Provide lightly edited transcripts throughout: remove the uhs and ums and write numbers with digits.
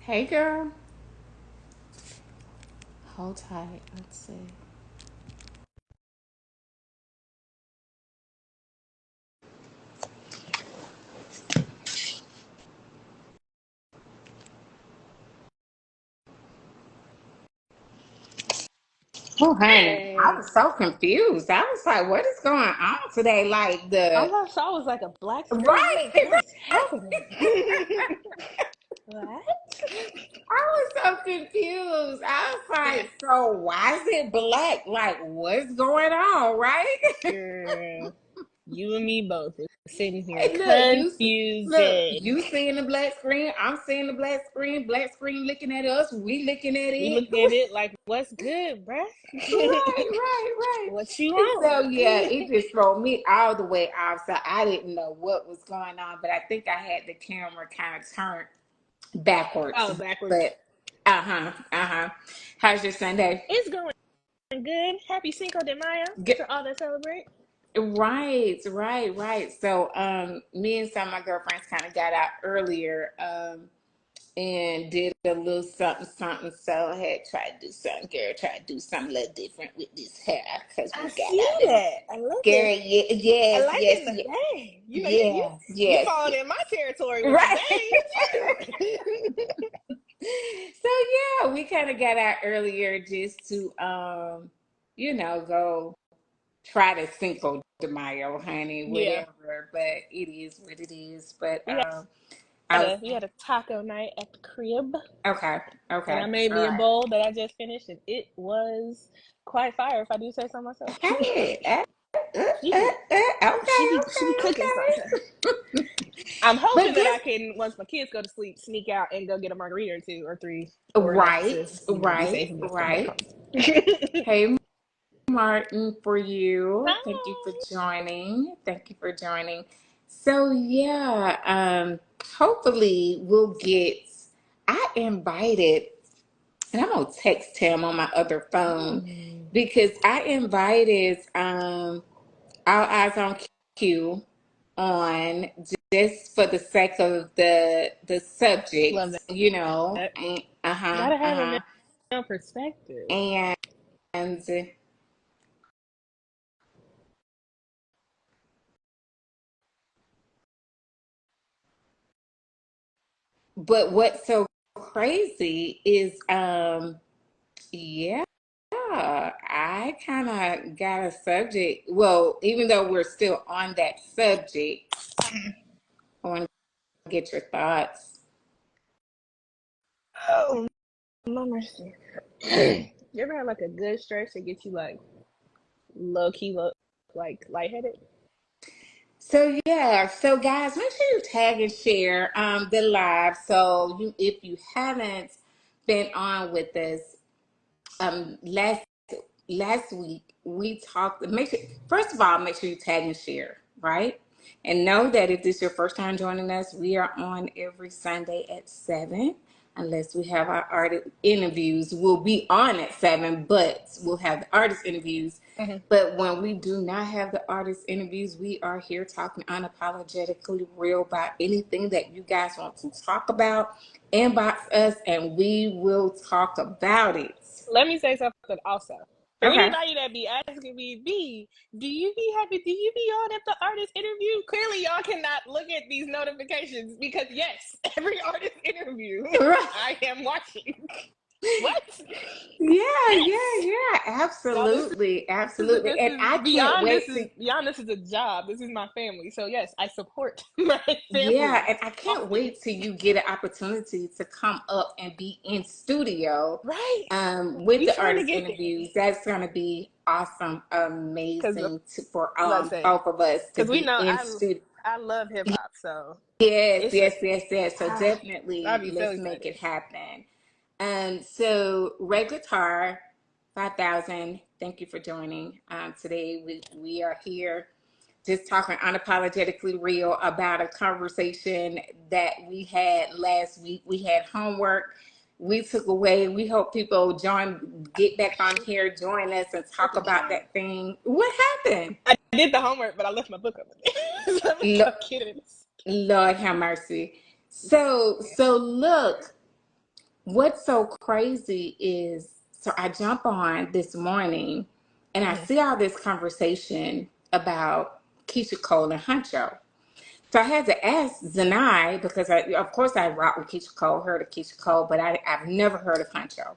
Hey girl, hold tight. Let's see. Oh, honey, I Hey, was so confused. I was like, "What is going on today?" Like the all I saw was like a black screen. I'm right. like, what is happening? What? I was so confused. I was like, "So why is it black? Like, what's going on?" Right? Girl, you and me both are sitting here And look, confused. you seeing the black screen. I'm seeing the black screen. Black screen looking at us. We looking at We it. looking at it like, what's good, bruh? Right. What you want? So yeah, it just threw me all the way off. So I didn't know what was going on, but I think I had the camera kind of turned backwards. Oh, backwards. But uh huh. How's your Sunday? It's going good. Happy Cinco de Mayo Good. to all that celebrate. Right. So me and some of my girlfriends kind of got out earlier. And did a little something. So I had tried to do something, girl. Tried to do something a little different with this hair because I we got see out and that. I like it. girl, I yes, like yes, it. yes, Hey, yes, you yes, falling yes. in my territory with the Right. dang. What you doing? So yeah, we kind of got out earlier just to go try to Cinco de Mayo, honey, Yeah. whatever. But it is what it is. But We I was we had a taco night at the crib, okay, and I okay, made all me a right. bowl that I just finished, and it was quite fire, if I do say so myself. Hey, she be she be cooking something. I'm hoping that I But can, once my kids go to sleep, sneak out and go get a margarita or two or three, or enough right, to be safe right, and come back right. home. Hey, Martin, for you. Thank you for Hi. joining. Thank you for joining. So yeah, hopefully we'll get. I invited, and I'm gonna text him on my other phone Mm, because I invited All Eyes on Q on just for the sake of the love subject, that. and uh-huh, Gotta have a uh-huh. male perspective. And but what's so crazy is yeah, I kind of got a subject. Well, even though we're still on that subject, I want to get your thoughts. Oh, no mercy. You ever had like a good stretch that gets you like low key, like lightheaded? So yeah, so guys, make sure you tag and share the live. So if you haven't been on with us, last week we talked. Make sure first of all, make sure you tag and share, right? And know that if this is your first time joining us, we are on every Sunday at 7. Unless we have our artist interviews, we'll be on at 7, but we'll have the artist interviews. Hmm. But when we do not have the artist interviews, we are here talking unapologetically real about anything that you guys want to talk about. Inbox us and we will talk about it. Let me say something also. For Okay. anybody that be asking me, B, do you be happy? Do you be on at the artist interview? Clearly, y'all cannot look at these notifications because, yes, every artist interview Right. I am watching. What? Yes. Yeah. Y'all, Absolutely. this And is I can't wait to, beyond this is a job. This is my family. So yes, I support my yeah, family and I can't often. wait till you get an opportunity to come up and be in studio Right. with We the trying to artist get there. interviews. That's going to be awesome, Cause amazing for let's say, both of us to cause we be know in studio. I love hip hop, so Yes, it's a yes. So I'll definitely be so let's make excited. it happen. So Red Guitar 5000, thank you for joining. Today we are here just talking unapologetically real about a conversation that we had last week. We had homework we took away. We hope people get back on here, join us, and talk about that thing. What happened? I did the homework, but I left my book over there. So let me go Lo- get it. Lord have mercy. So look. what's so crazy is, so I jump on this morning and I Mhm. see all this conversation about Keisha Cole and Huncho. So I had to ask Zanai because of course, I rock with Keisha Cole, heard of Keisha Cole, but I've never heard of Huncho.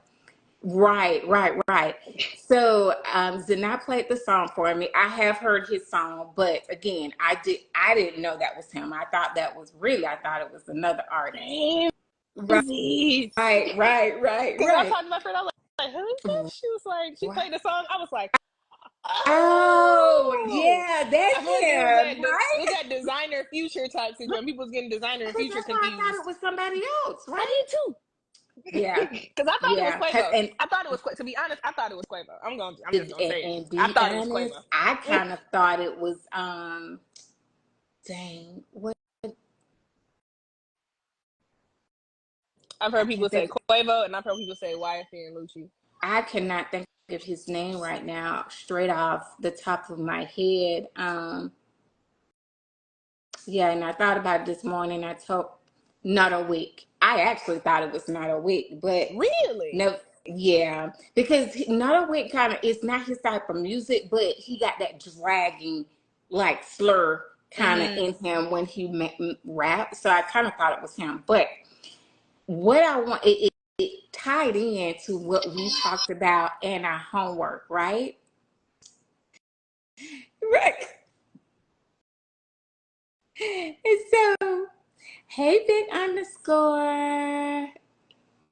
Right, right, right. So Zanai played the song for me. I have heard his song, but again, I didn't know that was him. I thought that was really, I thought it was another artist. Same. Right, right, right, right, Because I right. talked to my friend, I was like, who is this? She was like, she Right. played the song. I was like, Oh, oh. yeah, I that's feel like him, it was right? that designer future type situation. People was getting designer and Because future that's why I thought confused. it was somebody else, I right? did too. Yeah, Because I thought it was yeah. Quavo. And I thought it was Quavo. To be honest, I thought it was Quavo. I'm just gonna say it. and I be thought it was honest, Quavo. I kind of thought it was dang, what I've I heard people can't say think. Quavo, and I've heard people say YFN and Lucci. I cannot think of his name right now, straight off the top of my head. Yeah, and I thought about it this morning. I told not a week. I actually thought it was not a week, but Really? no, yeah, because not a week kind of it's not his type of music, but he got that dragging like slur kind of Mm-hmm. in him when he rap. So I kind of thought it was him. But what I want it tied in to what we talked about in our homework, right? Right. And so, hey, big underscore.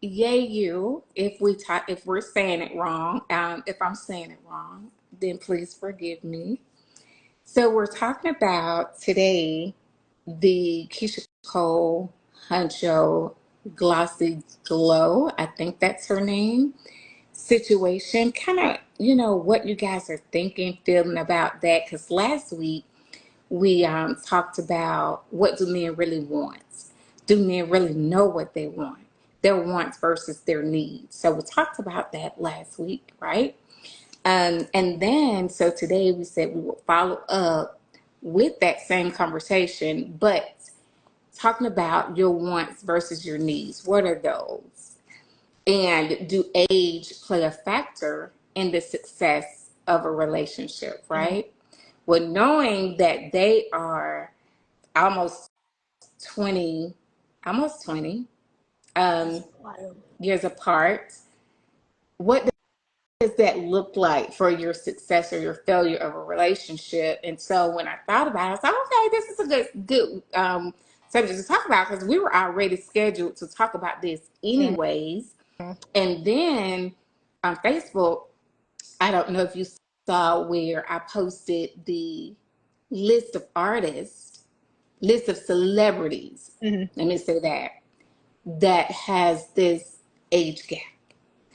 Yay, you. If we're saying it wrong, if I'm saying it wrong, then please forgive me. So we're talking about today the Keisha Cole Huncho Glossy Glow. I think that's her name. Situation. Kind of, what you guys are thinking, feeling about that. Because last week we talked about what do men really want? Do men really know what they want? Their wants versus their needs. So we talked about that last week, right? And then, so today we said we will follow up with that same conversation, but talking about your wants versus your needs. What are those? And do age play a factor in the success of a relationship, Mm-hmm. right? Well, knowing that they are almost 20, almost 20 That's um, wild. years apart, what does that look like for your success or your failure of a relationship? And so when I thought about it, I was like, okay, this is a good subject to talk about because we were already scheduled to talk about this anyways. Mm-hmm. And then on Facebook, I don't know if you saw where I posted the list of artists, list of celebrities. Mm-hmm. Let me say that has this age gap.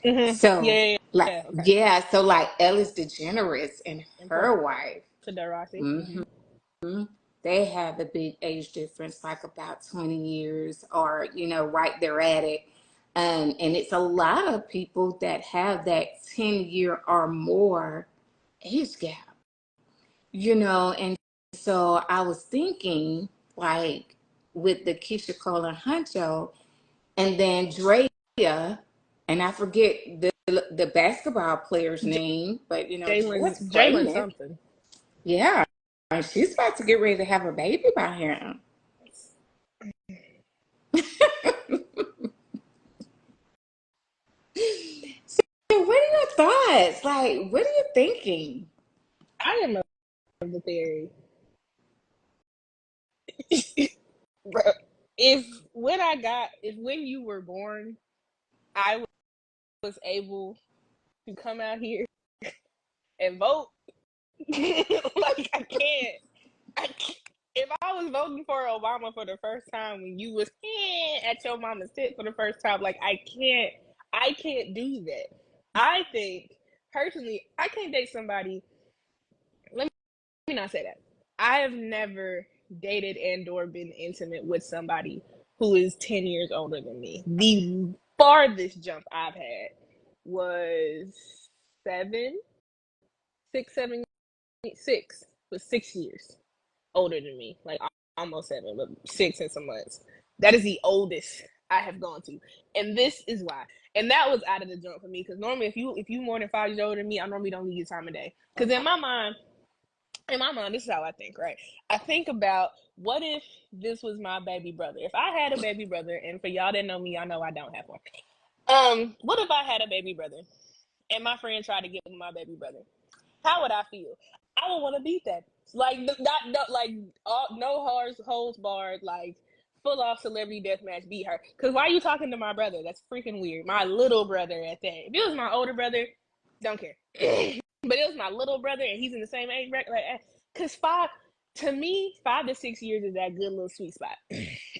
Mm-hmm. So, Yeah, like, yeah. Okay. yeah, so like Ellis DeGeneres and And her wife, Todoroki. hmm Mm-hmm. they have a big age difference, like about 20 years, or right there at it. And it's a lot of people that have that 10-year or more age gap, and so I was thinking, like, with the Keisha Cole and Huncho, and then Drea, and I forget the basketball player's name, but Drea's Jalen pregnant. something. Yeah, and she's about to get ready to have a baby by him. So, what are your thoughts? Like, what are you thinking? I am of the theory. Bro, if when you were born, I was able to come out here and vote, like I can't. If I was voting for Obama for the first time when you was at your mama's tit for the first time, like I can't do that. I think personally, I can't date somebody. Let me not say that. I have never dated and or been intimate with somebody who is 10 years older than me. The farthest jump I've had was seven, six, seven, six, was 6 years older than me. Like almost seven, but 6 and some months. That is the oldest I have gone to, and this is why. And that was out of the joint for me, because normally if you more than 5 years older than me, I normally don't need your time of day. Because in my mind, this is how I think, right? I think about, what if this was my baby brother? If I had a baby brother, and for y'all that know me, y'all know I don't have one. What if I had a baby brother and my friend tried to get with my baby brother? How would I feel? I would want to beat that. Like, not like no holds barred, like full off celebrity deathmatch, beat her. Because why are you talking to my brother? That's freaking weird. My little brother at that. If it was my older brother, don't care. But it was my little brother, and he's in the same age bracket. Like, because 5 to 6 years is that good little sweet spot.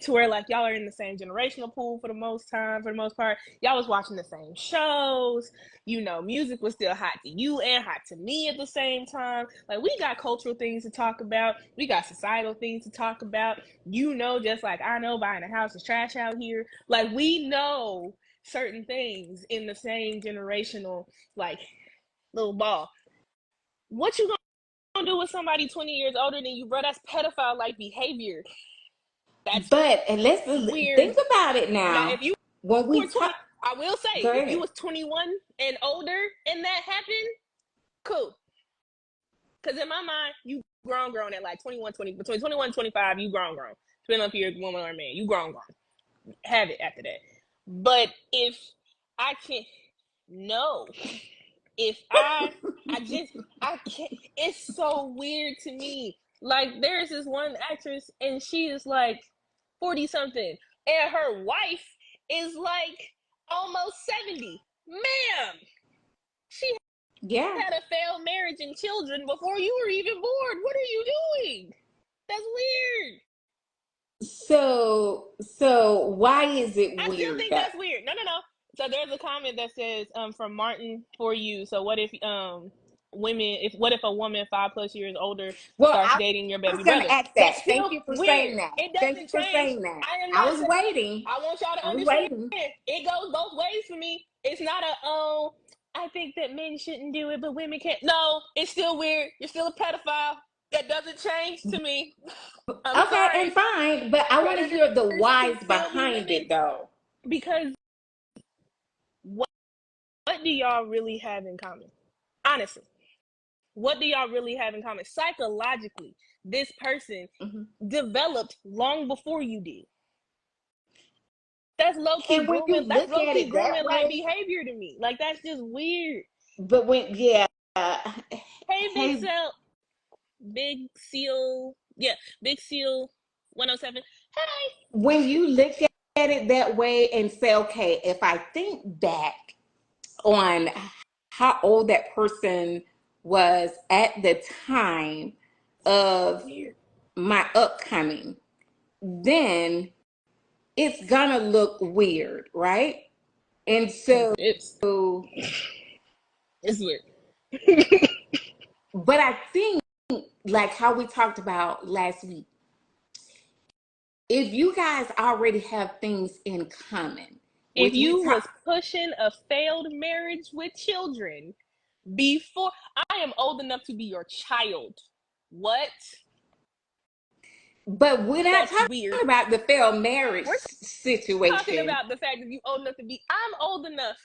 To where, like, y'all are in the same generational pool for the most part. Y'all was watching the same shows. You know, music was still hot to you and hot to me at the same time. Like, we got cultural things to talk about. We got societal things to talk about. You know, just like I know, buying a house is trash out here. Like, we know certain things in the same generational, like, little ball. What you gonna do with somebody 20 years older than you, bro? That's pedophile-like behavior. That's And let's weird. think about it Now, now. if you When we were 20, I will say, go if ahead. you was 21 and older and that happened, cool. Because in my mind, you grown at like 21, 20, between 21 and 25, you grown. Depending on if you're a woman or a man, you grown. Have it after that. But if I can't, no. If I can't, it's so weird to me. Like, there's this one actress, and she is like 40 something, and her wife is like almost 70. Ma'am, she Yeah. had a failed marriage and children before you were even born. What are you doing? That's weird. So why is it I still weird think though? that's weird. No. So there's a comment that says, from Martin for you. So what if what if a woman 5+ years older Well, starts I dating your was baby gonna brother? ask That's that. Thank still you for saying weird. that. It Thank you doesn't for change. saying that. I am I not was saying, waiting. I want y'all to I was understand. waiting. It goes both ways for me. It's not I think that men shouldn't do it, but women can't. No, it's still weird. You're still a pedophile. That doesn't change to me. I'm Okay, and sorry. fine, but I want to hear the Predators whys can still be behind women. it though. Because what do y'all really have in common? Honestly, what do y'all really have in common? Psychologically, this person developed long before you did. That's low key And when you grooming. That's look low at key it that grooming like way, behavior to me. Like, that's just weird. but Hey, hey, Big Seal, yeah, Big Seal, 107. Hey, when you look at it that way and say, okay, if I think back on how old that person was at the time of my upcoming, then it's gonna look weird, right? And so, it's weird. but I think, like how we talked about last week, if you guys already have things in common, If which we you talk, was pushing a failed marriage with children before, I am old enough to be your child. What? but we're not That's talking weird. about the failed marriage We're talking situation, about the fact that you old enough to be. I'm old enough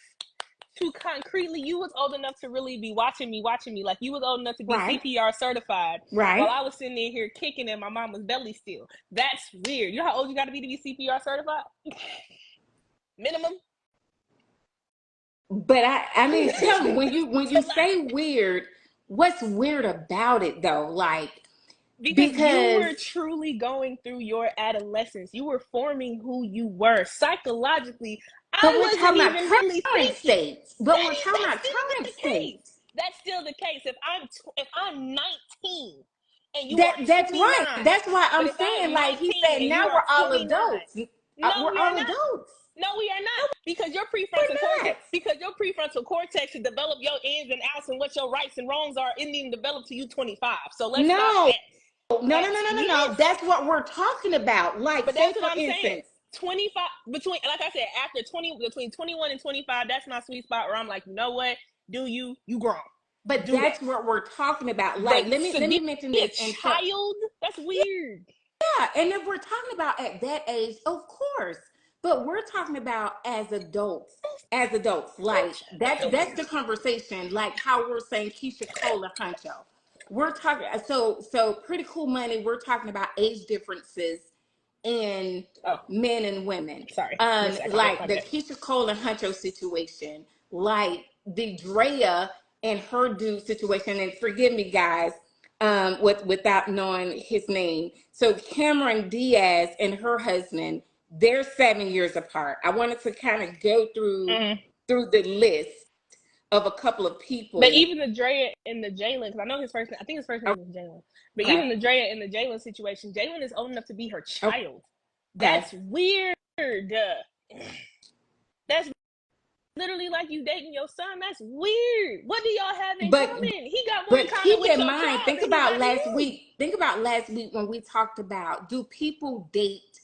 to concretely. You was old enough to really be watching me. Like, you was old enough to be right? CPR certified while Right. I was sitting in here kicking in my mama's belly still. That's weird. You know how old you got to be CPR certified? Minimum. But I mean, tell me when It's a you lot. say weird, what's weird about it though? Like Because you because were truly going through your adolescence. You were forming who you were psychologically. but I we're wasn't talking about even really current thinking. states. But we're talking That's about still current the case. states. That's still the case. If I'm 19 and you are That's right. 29, That's why but I'm if I'm saying, like he 19 said, and you now are we're all 29, adults. no, We're we are all not. adults. No, we are not. Because your prefrontal We're cortex, not. to develop your ins and outs and what your rights and wrongs are, isn't even developed to you 25. So let's not No, let's no. miss. That's what we're talking about. Like, But say that's for what I'm saying. instance, 25 between, like I said, after 20, between 21 and 25, that's my sweet spot where I'm like, you know what? Do you grown? but Do that. that's what we're talking about. Like, But let to me be mention a this and tell. child, that's weird. Yeah, and if we're talking about at that age, of course, But we're talking about as adults. Like that's the conversation. Like how we're saying Keisha Cole and Huncho. We're talking so Pretty Cool Money. We're talking about age differences in Oh, men and women. sorry, missed that comment. Like My the bad. Keisha Cole and Huncho situation, like the Drea and her dude situation. And forgive me, guys, without knowing his name. So Cameron Diaz and her husband, they're 7 years apart. I wanted to kind of go Mm-hmm. through the list of a couple of But people. even the Drea and the Jalen, because I know his first name, I think his first name is Jalen. But Okay, even the Drea and the Jalen situation, Jalen is old enough to be her child. okay. That's weird. That's literally like you dating your son. That's weird. What do y'all have in But common? He got more in But common keep with in your mind, child than he got to you. think about last week when we talked about, do people date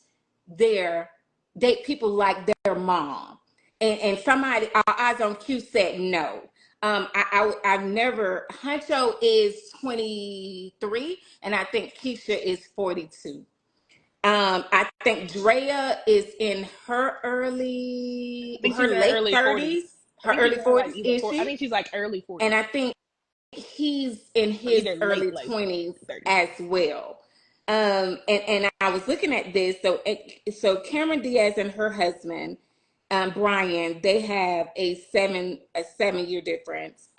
people like their mom? And somebody, our eyes on Q said no. I've never, Huncho is 23 and I think Keisha is 42. I think Drea is in I think she's her in her late early 40s. 30s, I her think she's early in her like 40s, either is 40, I she? think she's like early And 40s I think he's in or his either early late 20s 30s. as well. And I was looking at this. So Cameron Diaz and her husband, Brian, they have a 7 year difference.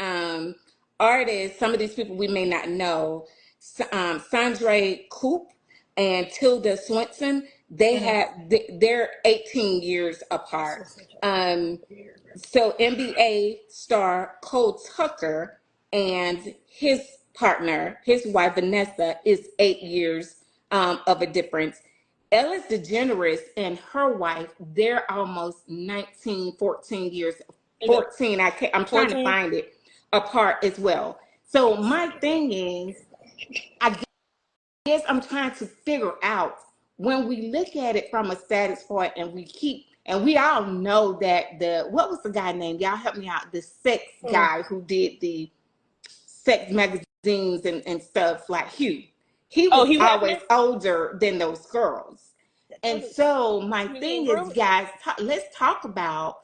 Artists, some of these people we may not know, Sandra Coop and Tilda Swinton, Mm-hmm. they're 18 years apart. That's such Um, a weird. so NBA star Cole Tucker and his partner, his wife Vanessa, is 8 years of a difference. Ellis DeGeneres and her wife, they're almost 19, 14 years, Is it 14, I'm trying to 14? find it, apart as well. So That's my thing is, I guess I'm trying to figure out, when we look at it from a status point and we all know that what was the guy named? Y'all help me out. The sex mm. guy who did the sex magazines and stuff, like Hugh. He Oh, was Hugh always Hefner? older than those girls. And so my You mean thing is, groom? guys, let's talk about,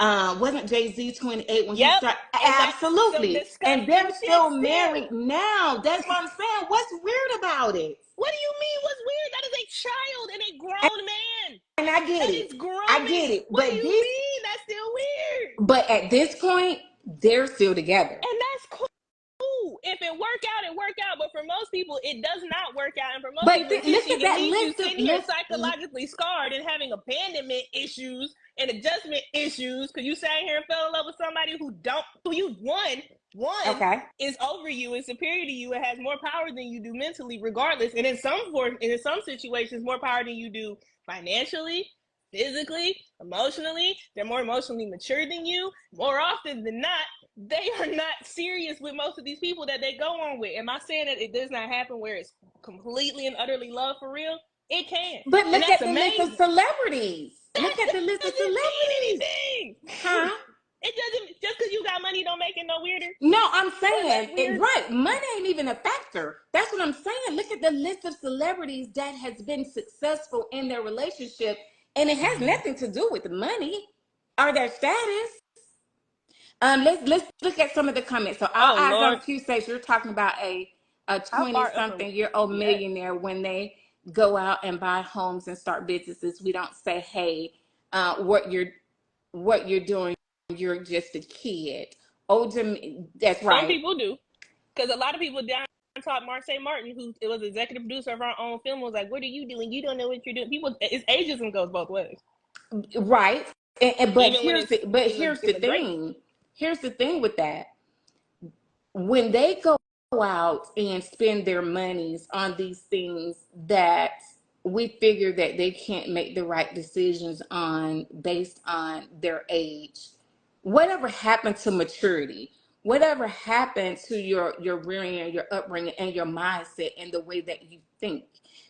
wasn't Jay-Z 28 when he Yep. started? And that's some Absolutely. And disgusting they're shit still married still. now. That's what I'm saying. What's weird about it? What do you mean? What's weird? That is a child and a And, grown man. and I get That it. is I get grooming. it. What do you mean? That's still weird. But at this point, they're still together. And that's cool. If it work out, it work out. But for most people, it does not work out. And for most But people, it look at it that leaves you list of sitting here psychologically scarred and having abandonment issues and adjustment issues because you sat here and fell in love with somebody who you one okay. is over you, is superior to you, and has more power than you do mentally, regardless. And in some situations, more power than you do financially, physically, emotionally. They're more emotionally mature than you. More often than not, they are not serious with most of these people that they go on with. Am I saying that it does not happen where it's completely and utterly love for real? It can. But And look that's at the list of amazing. celebrities. Look at That the list of doesn't mean celebrities. anything. Huh? It doesn't, just because you got money don't make it no weirder No, I'm or less saying it weird. right. Money ain't even a factor. That's what I'm saying. Look at the list of celebrities that has been successful in their relationship, and it has nothing to do with the money or their status. Let's look at some of the comments. So our Oh eyes on Lord, Q says you're talking about a how 20 far up are something year old we at? millionaire when they go out and buy homes and start businesses. We don't say, hey, what you're doing, you're just a kid. Older, that's Some right. people do, because a lot of people down top Marseille Martin, who was executive producer of our own film, was like, "What are you doing? You don't know what you're doing." People, it's ageism goes both ways, Right. But even when it's here's in the the great. thing. Here's the thing with that. When they go out and spend their monies on these things that we figure that they can't make the right decisions on based on their age, whatever happened to maturity, whatever happened to your rearing and your upbringing and your mindset and the way that you think,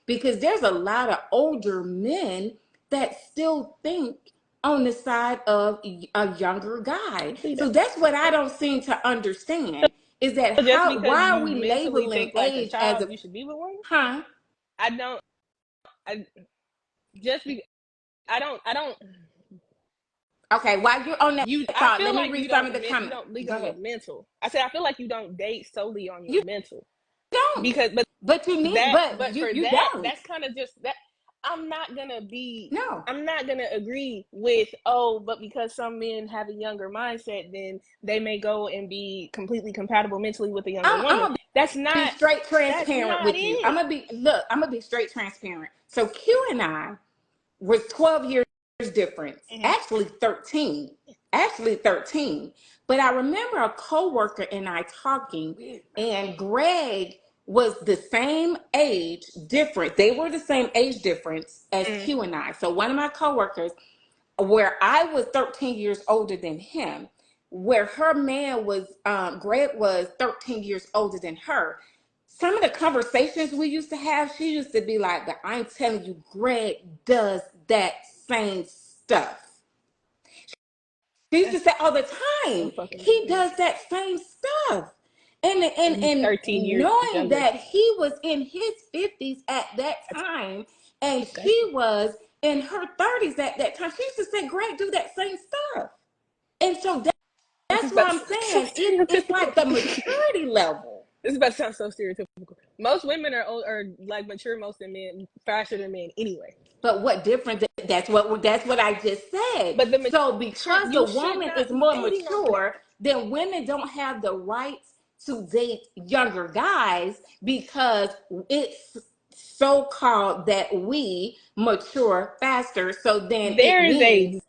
because there's a lot of older men that still think on the side of a younger guy. See So that? that's what I don't seem to understand, is that So just how because why are you we mentally labeling think like a age as child, a you should be with one. huh? I don't. I just be. I don't. Okay, while you're on that I thought, feel let me like read some of the you comments. don't lead Go on your ahead. mental. I said I feel like you don't date solely on your You mental don't. because But you need, but you for you that don't. that's kind of just that. I'm not gonna be. No. I'm not gonna agree with, oh, but because some men have a younger mindset, then they may go and be completely compatible mentally with a younger I'm woman. gonna That's be not straight that's transparent not with you. it. I'm gonna be straight transparent. So Q and I was 12 years difference. Mm-hmm. Actually 13. Actually 13. But I remember a coworker and I talking, and Greg was the same age difference. They were the same age difference as Mm-hmm. Q and I. So one of my coworkers, where I was 13 years older than him, where her man was, Greg was 13 years older than her. Some of the conversations we used to have, she used to be like, but I'm telling you, Greg does that same stuff. She used to say all the So time, fucking he annoying. does that same stuff. And He's and 13 years knowing younger. that he was in his 50s at that That's time and disgusting. she was in her 30s at that time, she used to say, Greg do that same stuff. And so This that's is what about to I'm sound so saying. It's like the stereotypical. maturity level. This is about to sound so stereotypical. Most women are like mature most than men faster than men anyway. But what difference? That's what I just said. But the So mature because the you should woman is not be more dating off of that. mature, then women don't have the rights to date younger guys because it's so called that we mature faster. So then it There is means,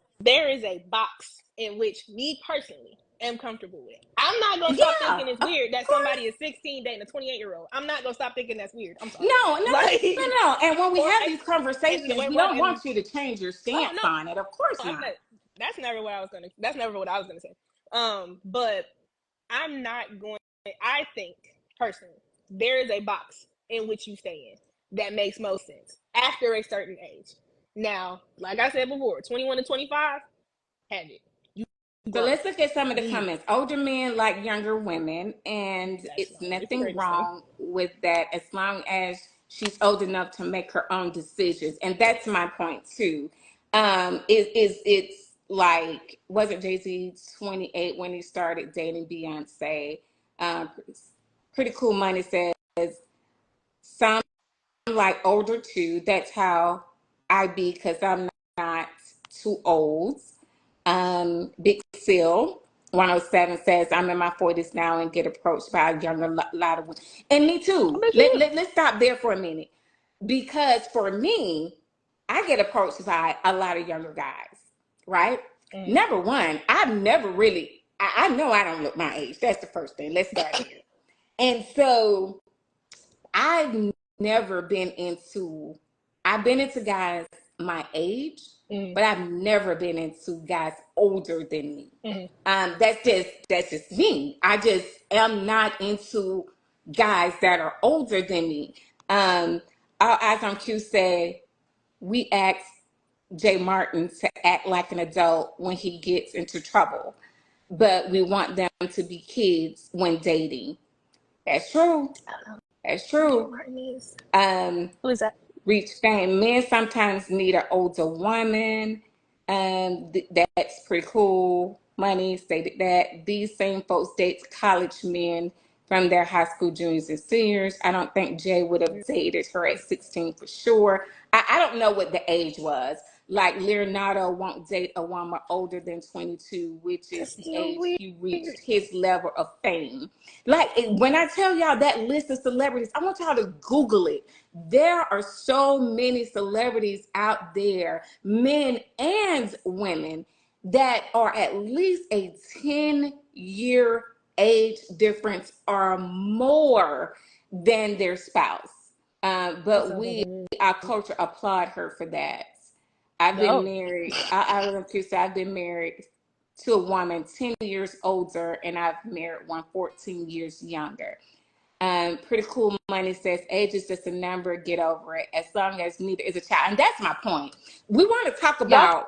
a box in which me personally am comfortable with. I'm not gonna stop yeah, thinking it's of weird that course. somebody is 16 dating a 28-year-old. I'm not gonna stop thinking that's weird. I'm sorry. No, no, no, no, Like, no. And when we or have these conversations, we don't and want you to change your oh stance no, on it. Of course I'm not. not. That's never what I was gonna. That's never what I was gonna say. But I'm not going. I think personally, there is a box in which you stay in that makes most sense after a certain age. Now, like I said before, 21 to 25, have it. You So grown. let's look at some of the Leave it. comments. Older men like younger women, and That's it's not always the nothing greatest thing. wrong with that as long as she's old enough to make her own decisions. And that's my point too. It's like, wasn't Jay-Z 28 when he started dating Beyonce? Um, Pretty Cool Money says some like older too. That's how I be because I'm not too old. Big Seal 107 says, I'm in my 40s now and get approached by a younger lot of women. And me I too. bet you Let's stop there for a minute. Because for me, I get approached by a lot of younger guys, right? do. Mm. Number one, I've never really, I know I don't look my age. That's the first thing. Let's start there. And so I've never been into, I've been into guys my age, Mm. but I've never been into guys older than me. Mm. That's just me. I just am not into guys that are older than me. Our Eyes on Q say we ask Jay Martin to act like an adult when he gets into trouble, but we want them to be kids when dating. That's true. I don't know That's who Jay true. Martin is. Um, Who is that? Reach fame. Men sometimes need an older woman. That's pretty cool. Money stated that these same folks date college men from their high school juniors and seniors. I don't think Jay would have dated her at 16 for sure. I don't know what the age was. Like Leonardo won't date a woman older than 22, which is That's the still age weird. he reached his level of fame. Like when I tell y'all that list of celebrities, I want y'all to Google it. There are so many celebrities out there, men and women, that are at least a 10-year age difference or more than their spouse. That's But so fucking our weird. culture, applaud her for that. I've been No. married. I was accused. I've been married to a woman 10 years older, and I've married one 14 years younger. Pretty Cool Money says age is just a number, get over it, as long as neither is a child. And that's my point. We want to talk Y'all about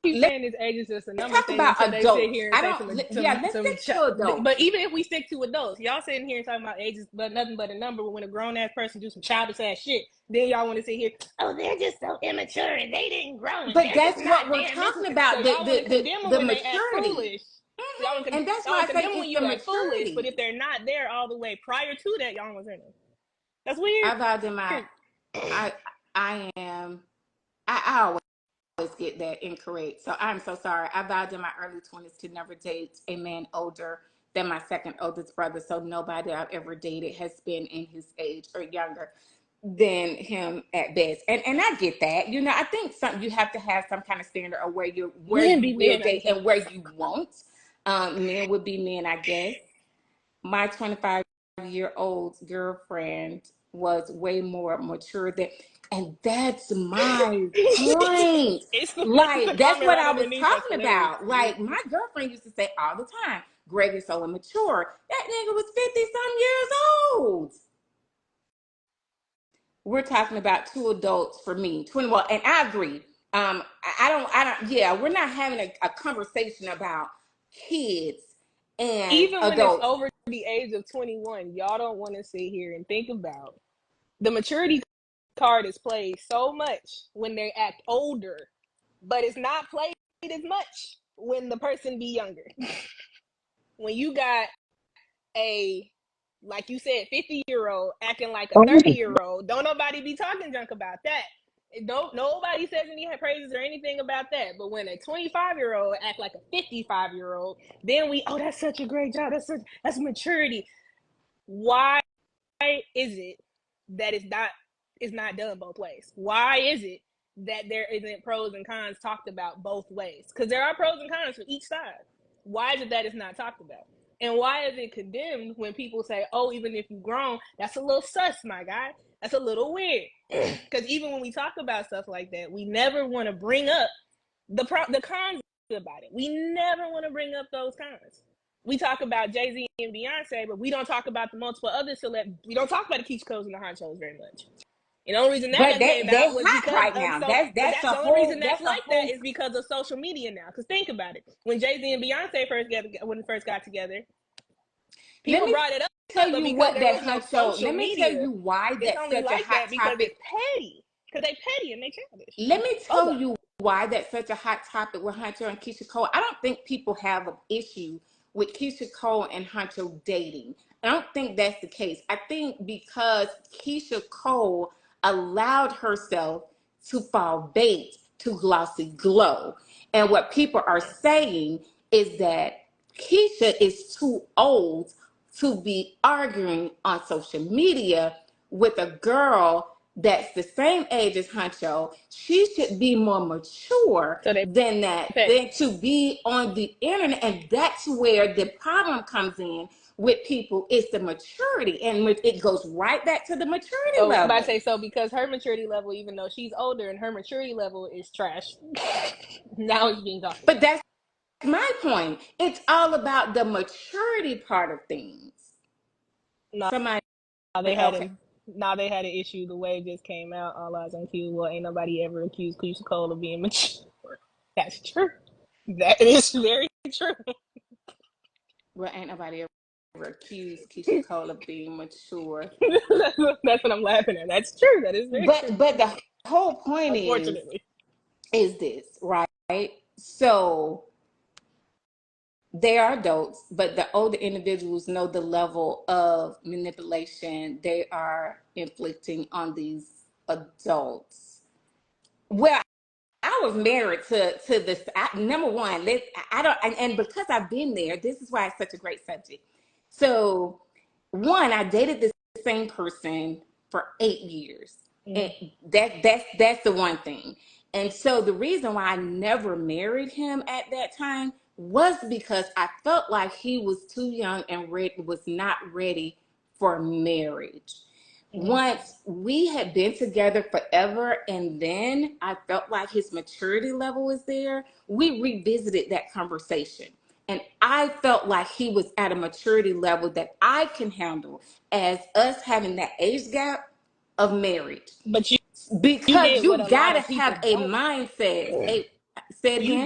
keep let's saying this age is just a number talk thing about until they sit adults. here and I say don't. Yeah, let's stick to adults. but even if we stick to adults, y'all sitting here and talking about ages, but nothing but a number. But when a grown ass person do some childish ass shit, then y'all want to sit here. Oh, they're just so immature and they didn't grow and But they're just that's not what we're damn. This is talking so about. y'all want to condemn them The when they act maturity. foolish. Y'all And that's want why to I say condemn them when it's you the act foolish. But maturity. if they're not there all the way prior to that, y'all want to say that. That's weird. I vowed in my. I am. I always get that incorrect. So I'm so sorry. I vowed in my early 20s to never date a man older than my second oldest brother. So nobody I've ever dated has been in his age or younger than him at best. And I get that. You know, I think you have to have some kind of standard of where you Men be will men, I date guess. and where you won't. Men would be men, I guess. My 25-year-old girlfriend was way more mature than, and that's my point. It's the Like, that's comment what right I was underneath. That's talking hilarious. about. Like, my girlfriend used to say all the time, Greg is so immature. That nigga was 50 some years old. We're talking about two adults for me, 21, and I agree. Yeah, we're not having a conversation about kids and Even when it's adults. over the age of 21, y'all don't want to sit here and think about the maturity card is played so much when they act older, but it's not played as much when the person be younger. When you got a, like you said, 50-year-old acting like a 30-year-old, don't nobody be talking junk about that. Don't nobody says any praises or anything about that. But when a 25-year-old act like a 55-year-old, then that's such a great job. That's maturity. Why is it that it's not done both ways? Why is it that there isn't pros and cons talked about both ways? Because there are pros and cons for each side. Why is it that it's not talked about? And why is it condemned when people say, oh, even if you've grown, that's a little sus, my guy. That's a little weird. Because even when we talk about stuff like that, we never want to bring up the cons about it. We never want to bring up those cons. We talk about Jay-Z and Beyonce, but we don't talk about the multiple other celebrities. We don't talk about the Keisha Coles and the Honchos very much. And the only reason that But came they out was hot because right of now. but That's that's a the only whole reason that's like whole. that is because of social media now. Because think about it, when Jay-Z and Beyonce first got together, Let people me brought it up, tell but you because what there that was no Huncho. social Let me tell media, you why it's that's only such a like hot that because topic. it's petty. Because they petty and they childish. Let me Both tell of them. you why that's such a hot topic with Huncho and Keisha Cole. I don't think people have an issue with Keisha Cole and Huncho dating. I don't think that's the case. I think because Keisha Cole allowed herself to fall bait to Glossy Glow. And what people are saying is that Keisha is too old to be arguing on social media with a girl that's the same age as Huncho. She should be more mature So they than that, petty. than to be on the internet. And that's where the problem comes in with people. It's the maturity. And it goes right back to the maturity Oh, I'm about to level. say, so because her maturity level, even though she's older and her maturity level is trash, now it's being talked But about. that's my point. It's all about the maturity part of things. Now Somebody they had else. an now they had an issue. The way it just came out, all eyes on Q. Well, ain't nobody ever accused Keisha Cole of being mature. That's true. That is very true. Well, ain't nobody ever accused Keisha Cole of being mature. That's what I'm laughing at. That's true. That is very true. But the whole point Unfortunately. is this, right? So they are adults, but the older individuals know the level of manipulation they are inflicting on these adults. Well, I was married to this. Number one, I don't, and because I've been there, this is why it's such a great subject. So, one, I dated this same person for 8 years, and that's the one thing. And so the reason why I never married him at that time was because I felt like he was too young and was not ready for marriage. Once we had been together forever, and then I felt like his maturity level was there, we revisited that conversation. And I felt like he was at a maturity level that I can handle as us having that age gap of marriage. But you Because did what you a lot gotta of people have a don't. mindset. Say it You again.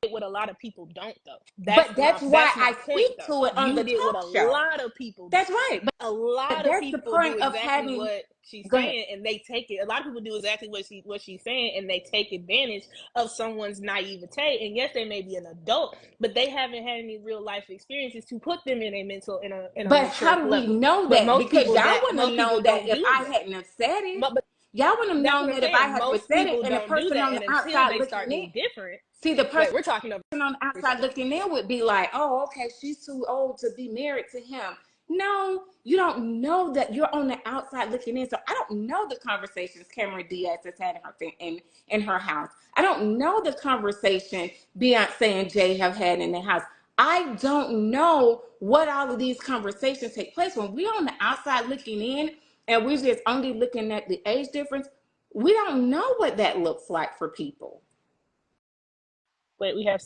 did what a lot of people don't, though. But that's why I point, speak to it on you the did what talk a show. lot of people That's do. right. But A lot of that's the people do point of exactly having. what she's Go ahead. saying, and they take it. A lot of people do exactly what she's saying, and they take advantage of someone's naivete. And yes, they may be an adult, but they haven't had any real life experiences to put them in a mental in a But mature how do we level. know But that? most Because people y'all that wouldn't have most people known that don't if do I that. hadn't have said it. But Y'all wouldn't have that's known what I'm that if I saying. had Most said it, people and the don't do person that, on the and until outside they start looking in. being different. See, the Wait, person we're talking about on the outside looking in would be like, oh, okay, she's too old to be married to him. No, you don't know that. You're on the outside looking in. So I don't know the conversations Cameron Diaz has had in her house. I don't know the conversation Beyonce and Jay have had in their house. I don't know what all of these conversations take place when we're on the outside looking in and we're just only looking at the age difference. We don't know what that looks like for people. Wait, we have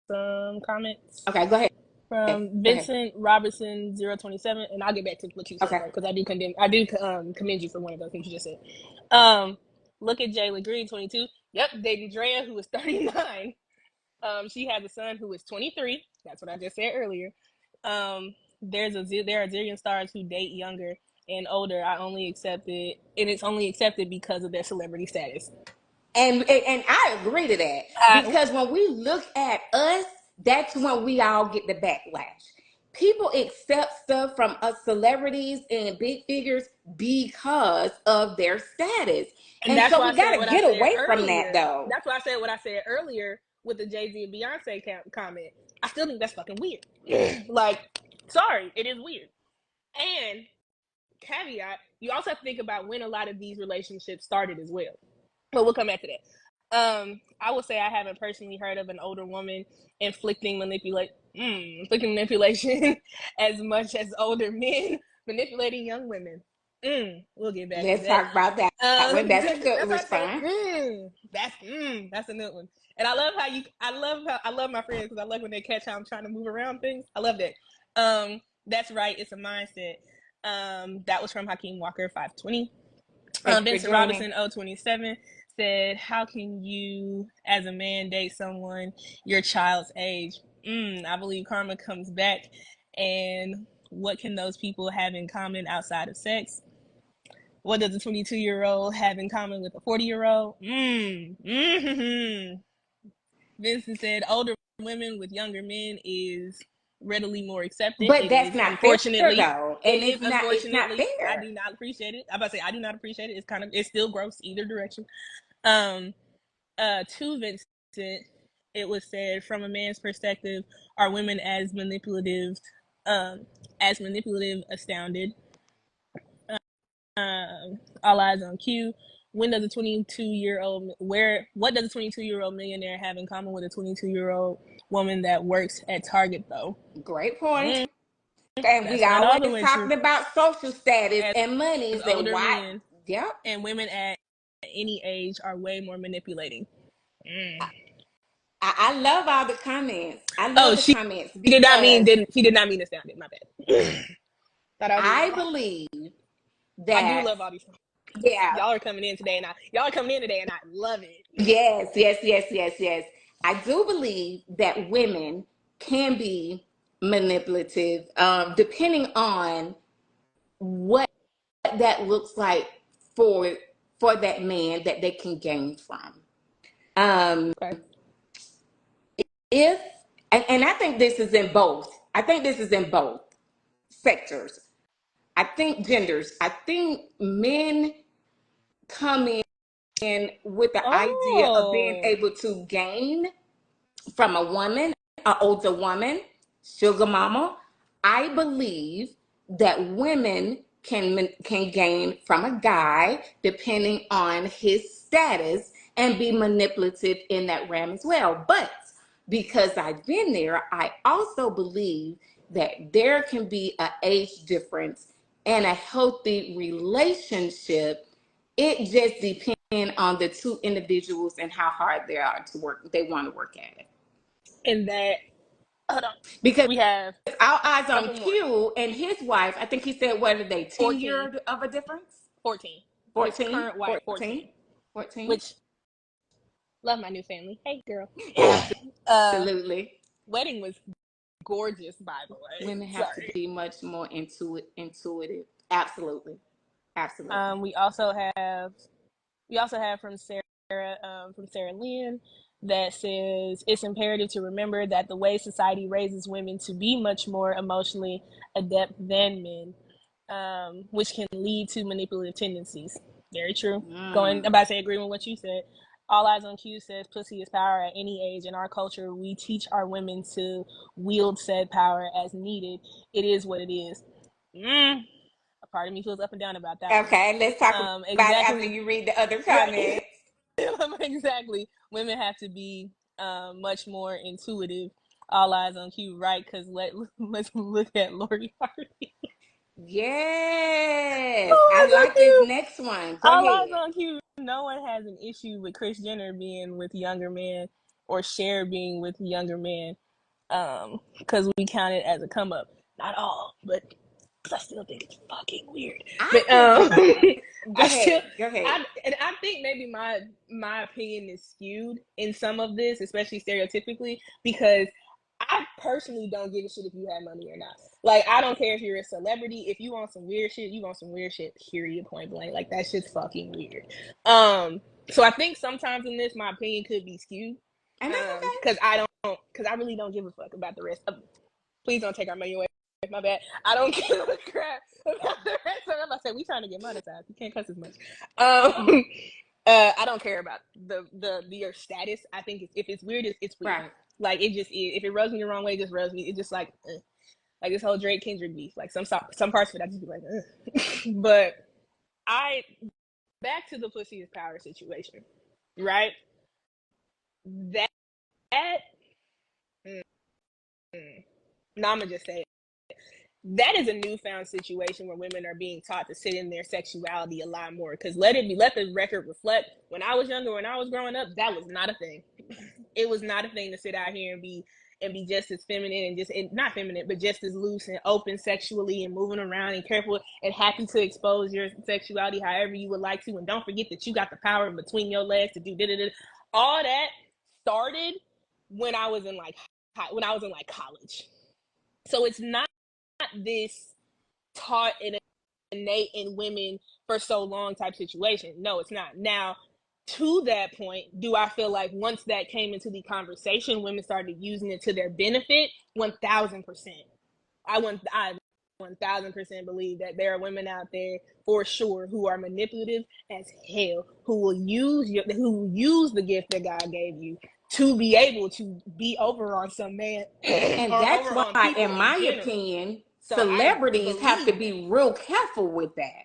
some comments. Okay, go ahead. From Vincent Robertson 027, and I'll get back to what you said, because I do commend you for one of those things you just said. Look at Jay Legree, 22. Yep, dating Drea, who is 39. She has a son who is 23. That's what I just said earlier. There are a zillion stars who date younger and older. It's only accepted because of their celebrity status. And I agree to that, because when we look at us, that's when we all get the backlash. People accept stuff from us celebrities and big figures because of their status. And so we got to get away from that, though. That's why I said what I said earlier with the Jay-Z and Beyonce comment. I still think that's fucking weird. Like, sorry, it is weird. And caveat, you also have to think about when a lot of these relationships started as well. But we'll come back to that. I would say I haven't personally heard of an older woman inflicting manipulation as much as older men manipulating young women. We'll get back Let's to that. talk about that. That's a good response. That's a good one. And I love my friends, because I love when they catch how I'm trying to move around things. I love that. That's right. It's a mindset. That was from Hakeem Walker 520. Vincent Robinson 027 said, how can you as a man date someone your child's age? I believe karma comes back. And what can those people have in common outside of sex? What does a 22-year-old have in common with a 40-year-old? Vincent said older women with younger men is readily more accepted. But that's not fair, though. And it's not fair. I do not appreciate it. I'm about to say I do not appreciate it. It's still gross either direction. To Vincent, it was said, from a man's perspective, are women as manipulative, astounded? All eyes on Q. What does a 22-year-old millionaire have in common with a 22-year-old woman that works at Target, though? Great point. And we always talking about social status and monies and older why. Men, yep. And women at any age are way more manipulating. I love all the comments. I love the comments. She did not mean astounded. My bad. I believe that I do love all these. Yeah. Y'all are coming in today, and I love it. Yes. I do believe that women can be manipulative, depending on what that looks like for that man that they can gain from. Okay. If and I think this is in both. I think this is in both sectors. I think genders. I think men come in with the idea of being able to gain from a woman, an older woman, sugar mama. I believe that women can gain from a guy depending on his status and be manipulative in that realm as well. But because I've been there, I also believe that there can be an age difference and a healthy relationship. It just depends on the two individuals and how hard they are to work. They want to work at it. And that, hold on, because we have our eyes on Q and his wife. I think he said, what are they, 10 years of a difference? 14. 14. His current wife, 14. 14. Which Love my new family. Hey, girl. Absolutely. Wedding was gorgeous, by the way. Women have to Sorry. be much more intuitive. Absolutely. Absolutely. We also have from Sarah Lynn that says it's imperative to remember that the way society raises women to be much more emotionally adept than men, which can lead to manipulative tendencies. Very true. Going about to say agreeing with what you said. All Eyes on Q says pussy is power at any age. In our culture, we teach our women to wield said power as needed. It is what it is. A part of me feels up and down about that Okay, let's talk one. about it after Exactly. you read the other Right. comments. Exactly. Women have to be much more intuitive. All Eyes on Q, right? Because let's look at Lori Harvey. Yes. All I Eyes on like this Q. next one. Go All Eyes ahead. on Q. No one has an issue with Kris Jenner being with younger men or Cher being with younger men, because we count it as a come up. Not all, but I still think it's fucking weird. I But think go I still ahead. Go ahead. I think maybe my opinion is skewed in some of this, especially stereotypically, because I personally don't give a shit if you have money or not. Like, I don't care if you're a celebrity. If you want some weird shit, you want some weird shit. Period. Point blank. Like, that shit's fucking weird. So I think sometimes in this, my opinion could be skewed. And that's Because I really don't give a fuck about the rest. Please don't take our money away. My bad. I don't give a crap about the rest of them. I said we trying to get monetized. You can't cuss as much. I don't care about the your status. I think if it's weird, it's weird. right. Like, it just is. If it rubs me the wrong way, it just rubs me. It's just like this whole Drake Kendrick beef. Like, some parts of it, I just be like, but I back to the pussy is power situation, right? That mm, no, I'm gonna just say that is a newfound situation where women are being taught to sit in their sexuality a lot more. Because let the record reflect, when I was younger, when I was growing up, that was not a thing. It was not a thing to sit out here and be just as feminine and not feminine, but just as loose and open sexually and moving around and careful and happy to expose your sexuality however you would like to. And don't forget that you got the power between your legs to do da-da-da. All that started when I was in college. So it's not this taught and innate in women for so long type situation. No, it's not. Now, to that point, do I feel like once that came into the conversation, women started using it to their benefit? 1000%. I 1000% believe that there are women out there for sure who are manipulative as hell, who will use the gift that God gave you to be able to be over on some man And or that's over on why, in people in my general. opinion, So I celebrities have to believe be real careful with that.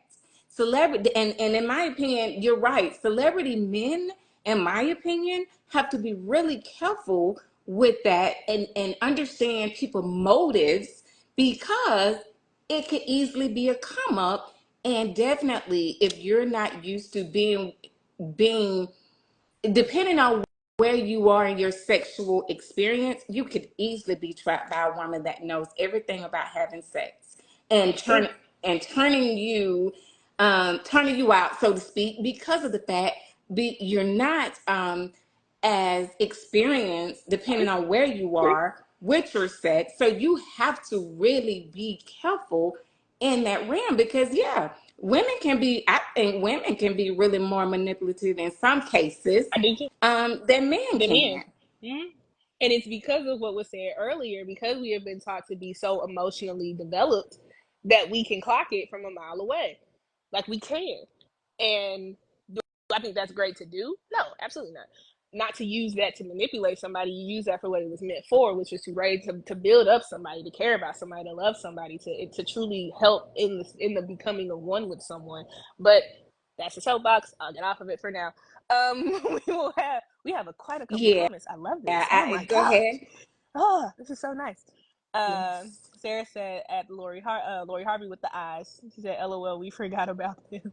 Celebrity, and in my opinion, you're right. Celebrity men, in my opinion, have to be really careful with that and understand people's motives, because it could easily be a come up. And definitely, if you're not used to being depending on where you are in your sexual experience, you could easily be trapped by a woman that knows everything about having sex and it's true. turning you out, so to speak, because of the fact you're not as experienced, depending on where you are with your sex. So you have to really be careful in that realm, because yeah, I think women can be really more manipulative in some cases I do too. than men The can. men. Mm-hmm. And it's because of what was said earlier, because we have been taught to be so emotionally developed that we can clock it from a mile away. Like, we can. And do I think that's great to do? No, absolutely not. Not to use that to manipulate somebody. You use that for what it was meant for, which was to raise, to build up somebody, to care about somebody, to love somebody, to truly help in the becoming of one with someone. But that's a soapbox. I'll get off of it for now. We have quite a couple Yeah, comments. I love this. Oh my go gosh. ahead. Oh, this is so nice. Yes. Sarah said at Lori Harvey with the eyes. She said, "LOL, we forgot about them."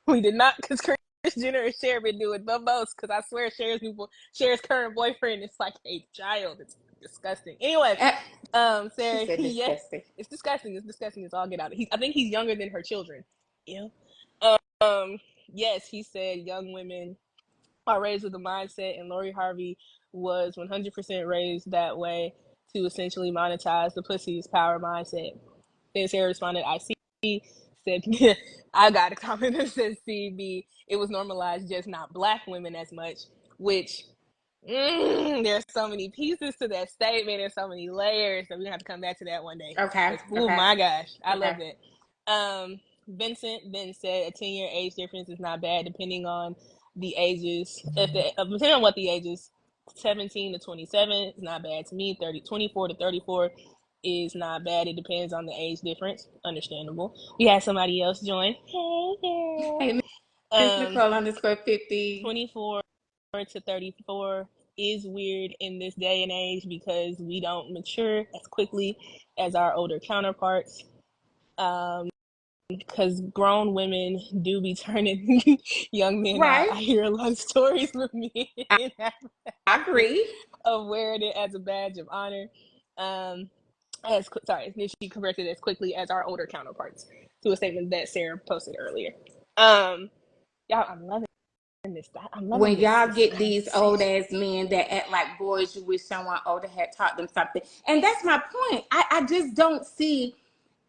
We did not, because Kris Jenner and Cher been doing the most. Because I swear, Cher's current boyfriend is like a child. It's disgusting. Anyway, Uh, she Sarah, said yes, disgusting. it's disgusting. It's disgusting. It's all get out. I think he's younger than her children. Yeah. Yes, he said young women are raised with a mindset, and Lori Harvey was 100% raised that way to essentially monetize the pussy's power mindset. Then Sarah responded, I see. Said, I got a comment that says CB. It was normalized, just not Black women as much, which there's so many pieces to that statement and so many layers that we're gonna have to come back to that one day. Okay. Oh my gosh, I love Okay. it. Vincent then said a 10-year age difference is not bad depending on the ages. Depending on what the ages, 17 to 27 is not bad to me. 24 to 34 is not bad. It depends on the age difference. Understandable. We had somebody else join. Hey, Miss Nicole underscore 50. 24 to 34 is weird in this day and age because we don't mature as quickly as our older counterparts. Because grown women do be turning young men out. I hear a lot of stories with me. I agree. Of wearing it as a badge of honor. She corrected as quickly as our older counterparts to a statement that Sarah posted earlier. Y'all, I'm loving this. When y'all get these old ass men that act like boys, you wish someone older had taught them something. And that's my point. I just don't see.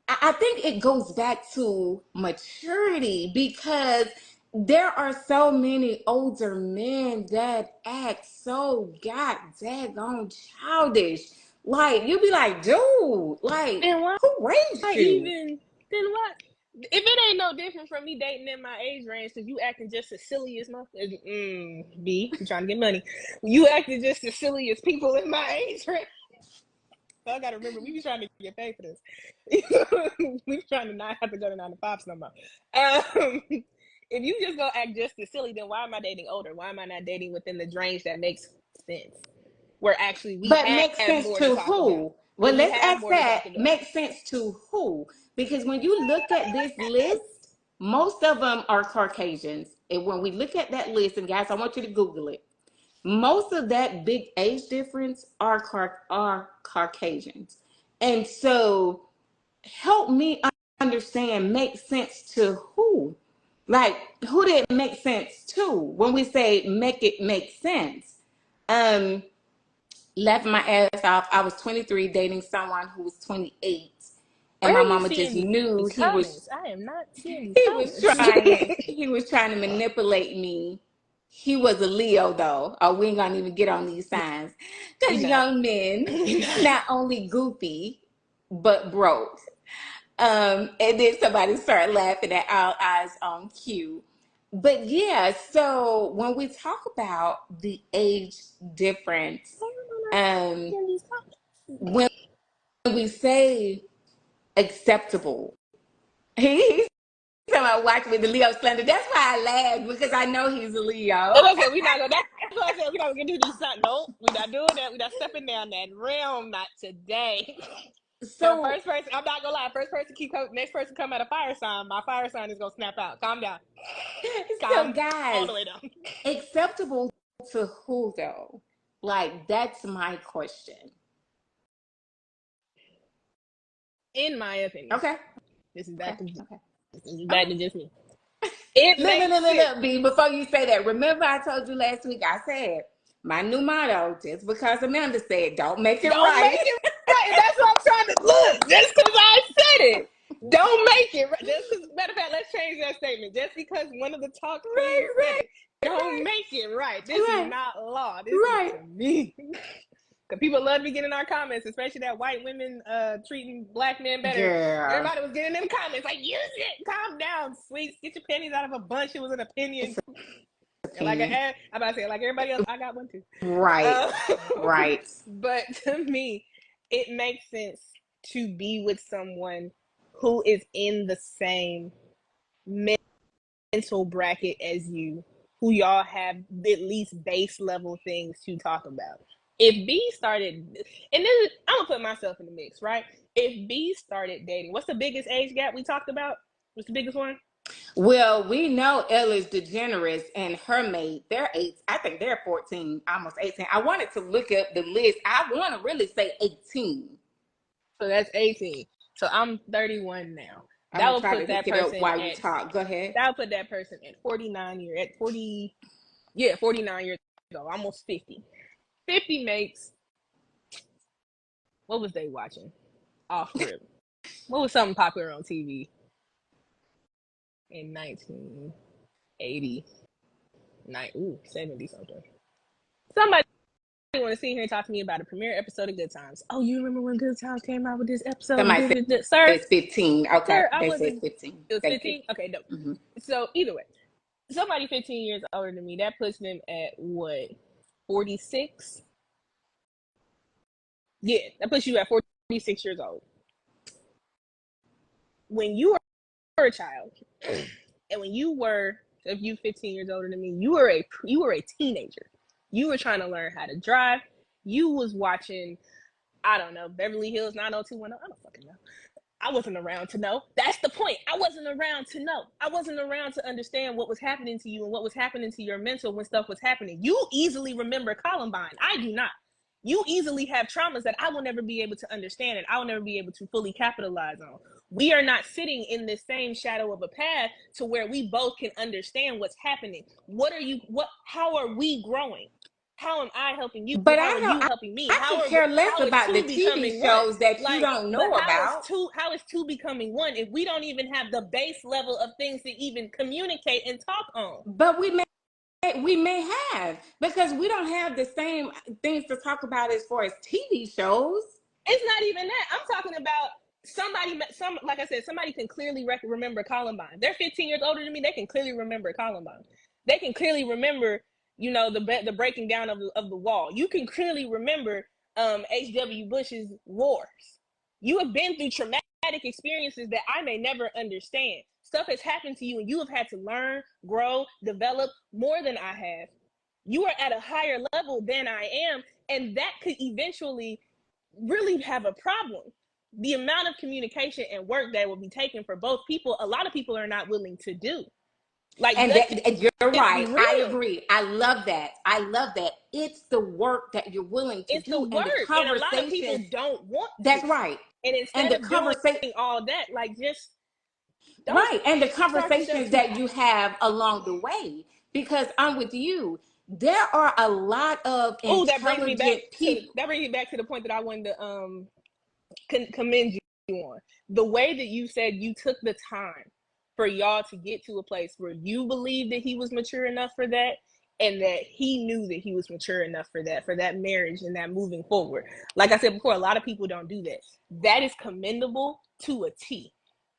I think it goes back to maturity because there are so many older men that act so god daggone childish. Like you be like, dude, like who raised you? Then what? If it ain't no different from me dating in my age range, because you acting just as silly as B, you trying to get money. You acting just as silly as people in my age range. So I gotta remember, we be trying to get paid for this. We trying to not have to go to 9 to 5s no more. If you just go act just as silly, then why am I dating older? Why am I not dating within the range that makes sense? Where actually we But have makes sense more to to talk who? about. Well, let's ask that. Makes sense to who? Because when you look at this list, most of them are Caucasians. And when we look at that list, and guys, I want you to Google it. Most of that big age difference are Caucasians. And so help me understand, make sense to who? Like, who did it make sense to when we say make it make sense? Left my ass off. I was 23 dating someone who was 28. And Where my are you mama just seeing knew these comments? I am not seeing these comments. he was trying to manipulate me. He was a Leo though. Oh, we ain't gonna even get on these signs. Because young men, not only goofy, but broke. And then somebody started laughing at All Eyes on Q. But yeah, so when we talk about the age difference, when we say acceptable, he's talking about watching with the Leo Slender. That's why I laughed because I know he's a Leo. That's what I said. We're not gonna do these. Nope, we're not doing that. We're not stepping down that realm. Not today. So first person, I'm not gonna lie. First person next person come at a fire sign. My fire sign is gonna snap out. Calm down. So guys, all the way down. Acceptable to who though? Like that's my question. In my opinion. Okay. This is back to just me. Look, B, before you say that, remember I told you last week, I said, my new motto, just because Amanda said, don't make it right. Make it right. That's what I'm trying to look. Just because I said it. Don't make it right. Just because, matter of fact, let's change that statement. Just because one of the talk queens said it, don't make it right. This is not law. This is to me. Because people love to get in our comments, especially that white women treating black men better. Yeah. Everybody was getting in the comments like, use it. Calm down, sweets. Get your pennies out of a bunch. It was an opinion. Like I'm about to say, like everybody else, I got one too. Right. Right. But to me, it makes sense to be with someone who is in the same mental bracket as you, who y'all have at least base level things to talk about. If B started, and then I'm gonna put myself in the mix, right? If B started dating, what's the biggest age gap we talked about? What's the biggest one? Well, we know Ellis DeGeneres and her mate, they're 8. I think they're 14, almost 18. I wanted to look up the list. I want to really say 18. So that's 18. So I'm 31 now. That will put that person while you talk. Go ahead. That would put that person at 49 years, at 40. Yeah, 49 years old, almost 50. 50 makes, what was they watching? Off rip. What was something popular on TV in 1980? 70 something. Somebody want to sit here and talk to me about a premiere episode of Good Times. Oh, you remember when Good Times came out with this episode? Somebody said Sir, it's 15. Okay, sir, I they said wasn't. 15. It was Thank you. 15. Okay, no. Mm-hmm. So either way, somebody 15 years older than me, that puts them at what, 46? Yeah, that puts you at 46 years old. When you were a child, and when you were, if you 15 years older than me, you were a teenager. You were trying to learn how to drive. You was watching, I don't know, Beverly Hills 90210. I don't fucking know. I wasn't around to know. That's the point. I wasn't around to know. I wasn't around to understand what was happening to you and what was happening to your mental when stuff was happening. You easily remember Columbine. I do not. You easily have traumas that I will never be able to understand and I will never be able to fully capitalize on. We are not sitting in the same shadow of a path to where we both can understand what's happening. How are we growing? How am I helping you? But How are you helping me? I could care less how is about the two TV becoming one? shows that you Like, don't but know about. how is two becoming one if we don't even have the base level of things to even communicate and talk on? But we may have, because we don't have the same things to talk about as far as TV shows. It's not even that. I'm talking about like I said, somebody can clearly remember Columbine. They're 15 years older than me. They can clearly remember Columbine. They can clearly remember, the breaking down of the wall. You can clearly remember H.W. Bush's wars. You have been through traumatic experiences that I may never understand. Stuff has happened to you and you have had to learn, grow, develop more than I have. You are at a higher level than I am, and that could eventually really have a problem. The amount of communication and work that will be taken for both people, a lot of people are not willing to do. Like, And you're right. I real. agree. I love that. It's the work that you're willing to It's the do and the work, and a lot of people conversations. don't want to. That's right. And And instead the of doing conversation, all that, like, just don't right. And the start yourself conversations too that you high. have along the way. Because I'm with you. There are a lot of Oh, that brings me back intelligent people. to the point that I wanted to commend you on. The way that you said you took the time for y'all to get to a place where you believed that he was mature enough for that, and that he knew that he was mature enough for that marriage and that moving forward. Like I said before, a lot of people don't do that. That is commendable to a T.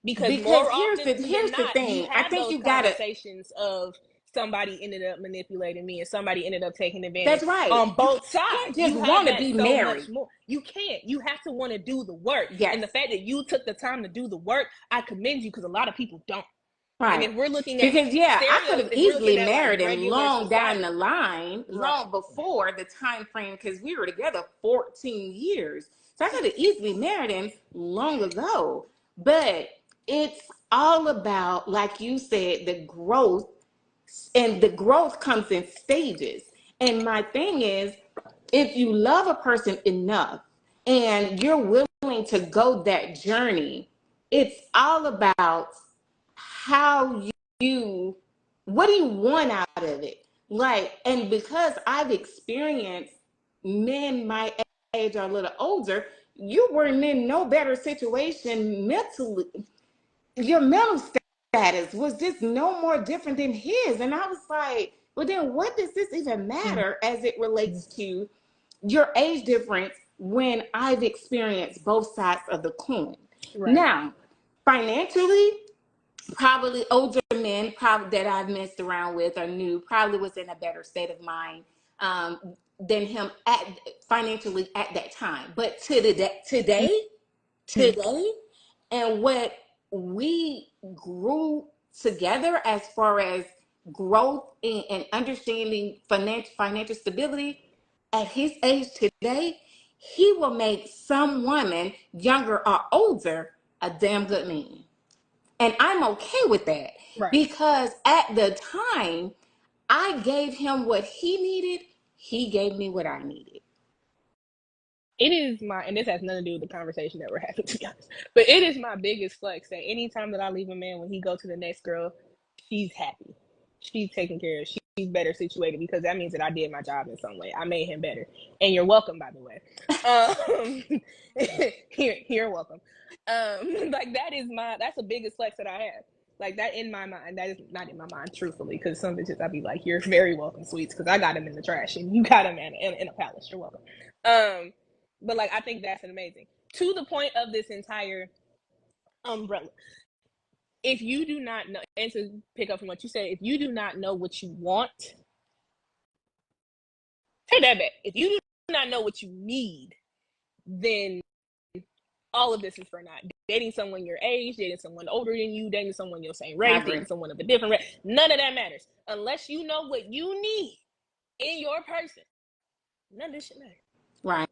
Because Because more often here's than the not, you thing. I have think those you gotta. conversations of somebody ended up manipulating me and somebody ended up taking advantage That's right. on You both can't sides. just You have want to that be so much married. more. You can't. You have to want to do the work. Yes. And the fact that you took the time to do the work, I commend you, because a lot of people don't. And Right. if we're looking at Because I could have if we're looking easily at like married him regular long down the society, line, right? long before the time frame, because we were together 14 years. So I could have easily married him long ago. But it's all about, like you said, the growth, and the growth comes in stages. And my thing is, if you love a person enough and you're willing to go that journey, it's all about how what do you want out of it? Like, and because I've experienced men my age or a little older, you were in no better situation mentally. Your mental status was just no more different than his. And I was like, well, then what does this even matter as it relates to your age difference when I've experienced both sides of the coin? Right. Now, financially, probably older men probably that I've messed around with or knew probably was in a better state of mind than him financially at that time. But today, and what we grew together as far as growth and understanding financial stability at his age today, he will make some woman, younger or older, a damn good man. And I'm okay with that, Right. because at the time, I gave him what he needed, he gave me what I needed. It is and this has nothing to do with the conversation that we're having, to be honest, but it is my biggest flex that anytime that I leave a man, when he go to the next girl, she's happy, she's taken care of, better situated, because that means that I did my job in some way. I made him better. And you're welcome, by the way. You're welcome. Like that's the biggest flex that I have. Like that in my mind, that is not in my mind, truthfully, because some bitches I'd be like, "You're very welcome, sweets," because I got him in the trash and you got him in a palace. You're welcome. But like I think that's amazing. To the point of this entire umbrella, if you do not know, and to pick up from what you said, if you do not know what you want, take that back. If you do not know what you need, then all of this is for naught. Dating someone your age, dating someone older than you, dating someone your same race, dating someone of a different race, none of that matters. Unless you know what you need in your person, none of this shit matters. Right.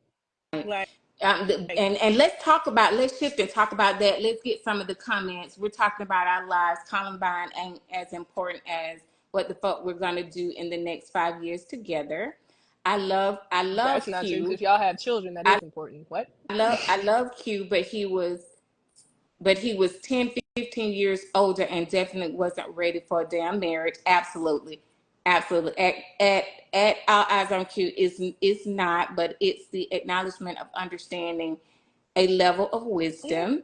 Like, and let's shift and talk about that. Let's get some of the comments. We're talking about our lives. Columbine ain't as important as what the fuck we're gonna do in the next 5 years together. I love that's not true. Q. If y'all have children, that is important. What? I love Q, but he was 10, 15 years older and definitely wasn't ready for a damn marriage. Absolutely. Absolutely. At Our Eyes on Q is not, but it's the acknowledgement of understanding a level of wisdom.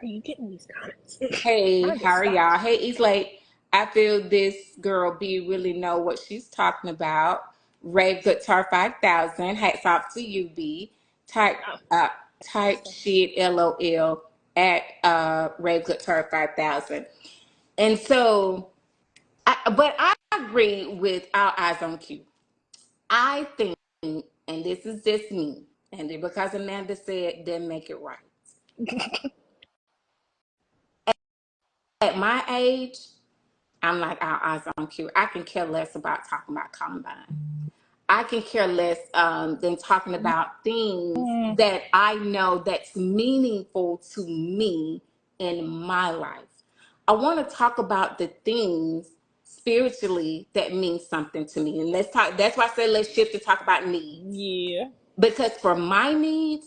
Are you getting these comments? Hey, how are y'all? Hey, East Lake. I feel this girl B really know what she's talking about. Rave Guitar 5000. Hats off to you, B. Type shit LOL at Rave Guitar 5000. And so, but I agree with Our Eyes on Q. I think, and this is just me, and because Amanda said, then make it right. At my age, I'm like Our Eyes on Q. I can care less about talking about Columbine. I can care less than talking about things that I know that's meaningful to me in my life. I want to talk about the things spiritually that mean something to me. And let's talk, that's why I said let's shift to talk about needs. Yeah. Because for my needs,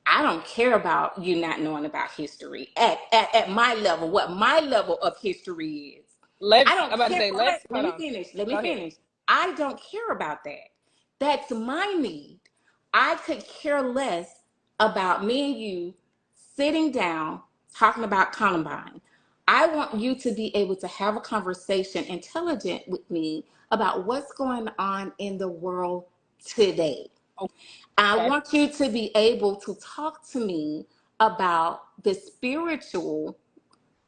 I don't care about you not knowing about history at my level, what my level of history is. Let me finish. I don't care about that. That's my need. I could care less about me and you sitting down talking about Columbine. I want you to be able to have a conversation intelligent with me about what's going on in the world today. I want you to be able to talk to me about the spiritual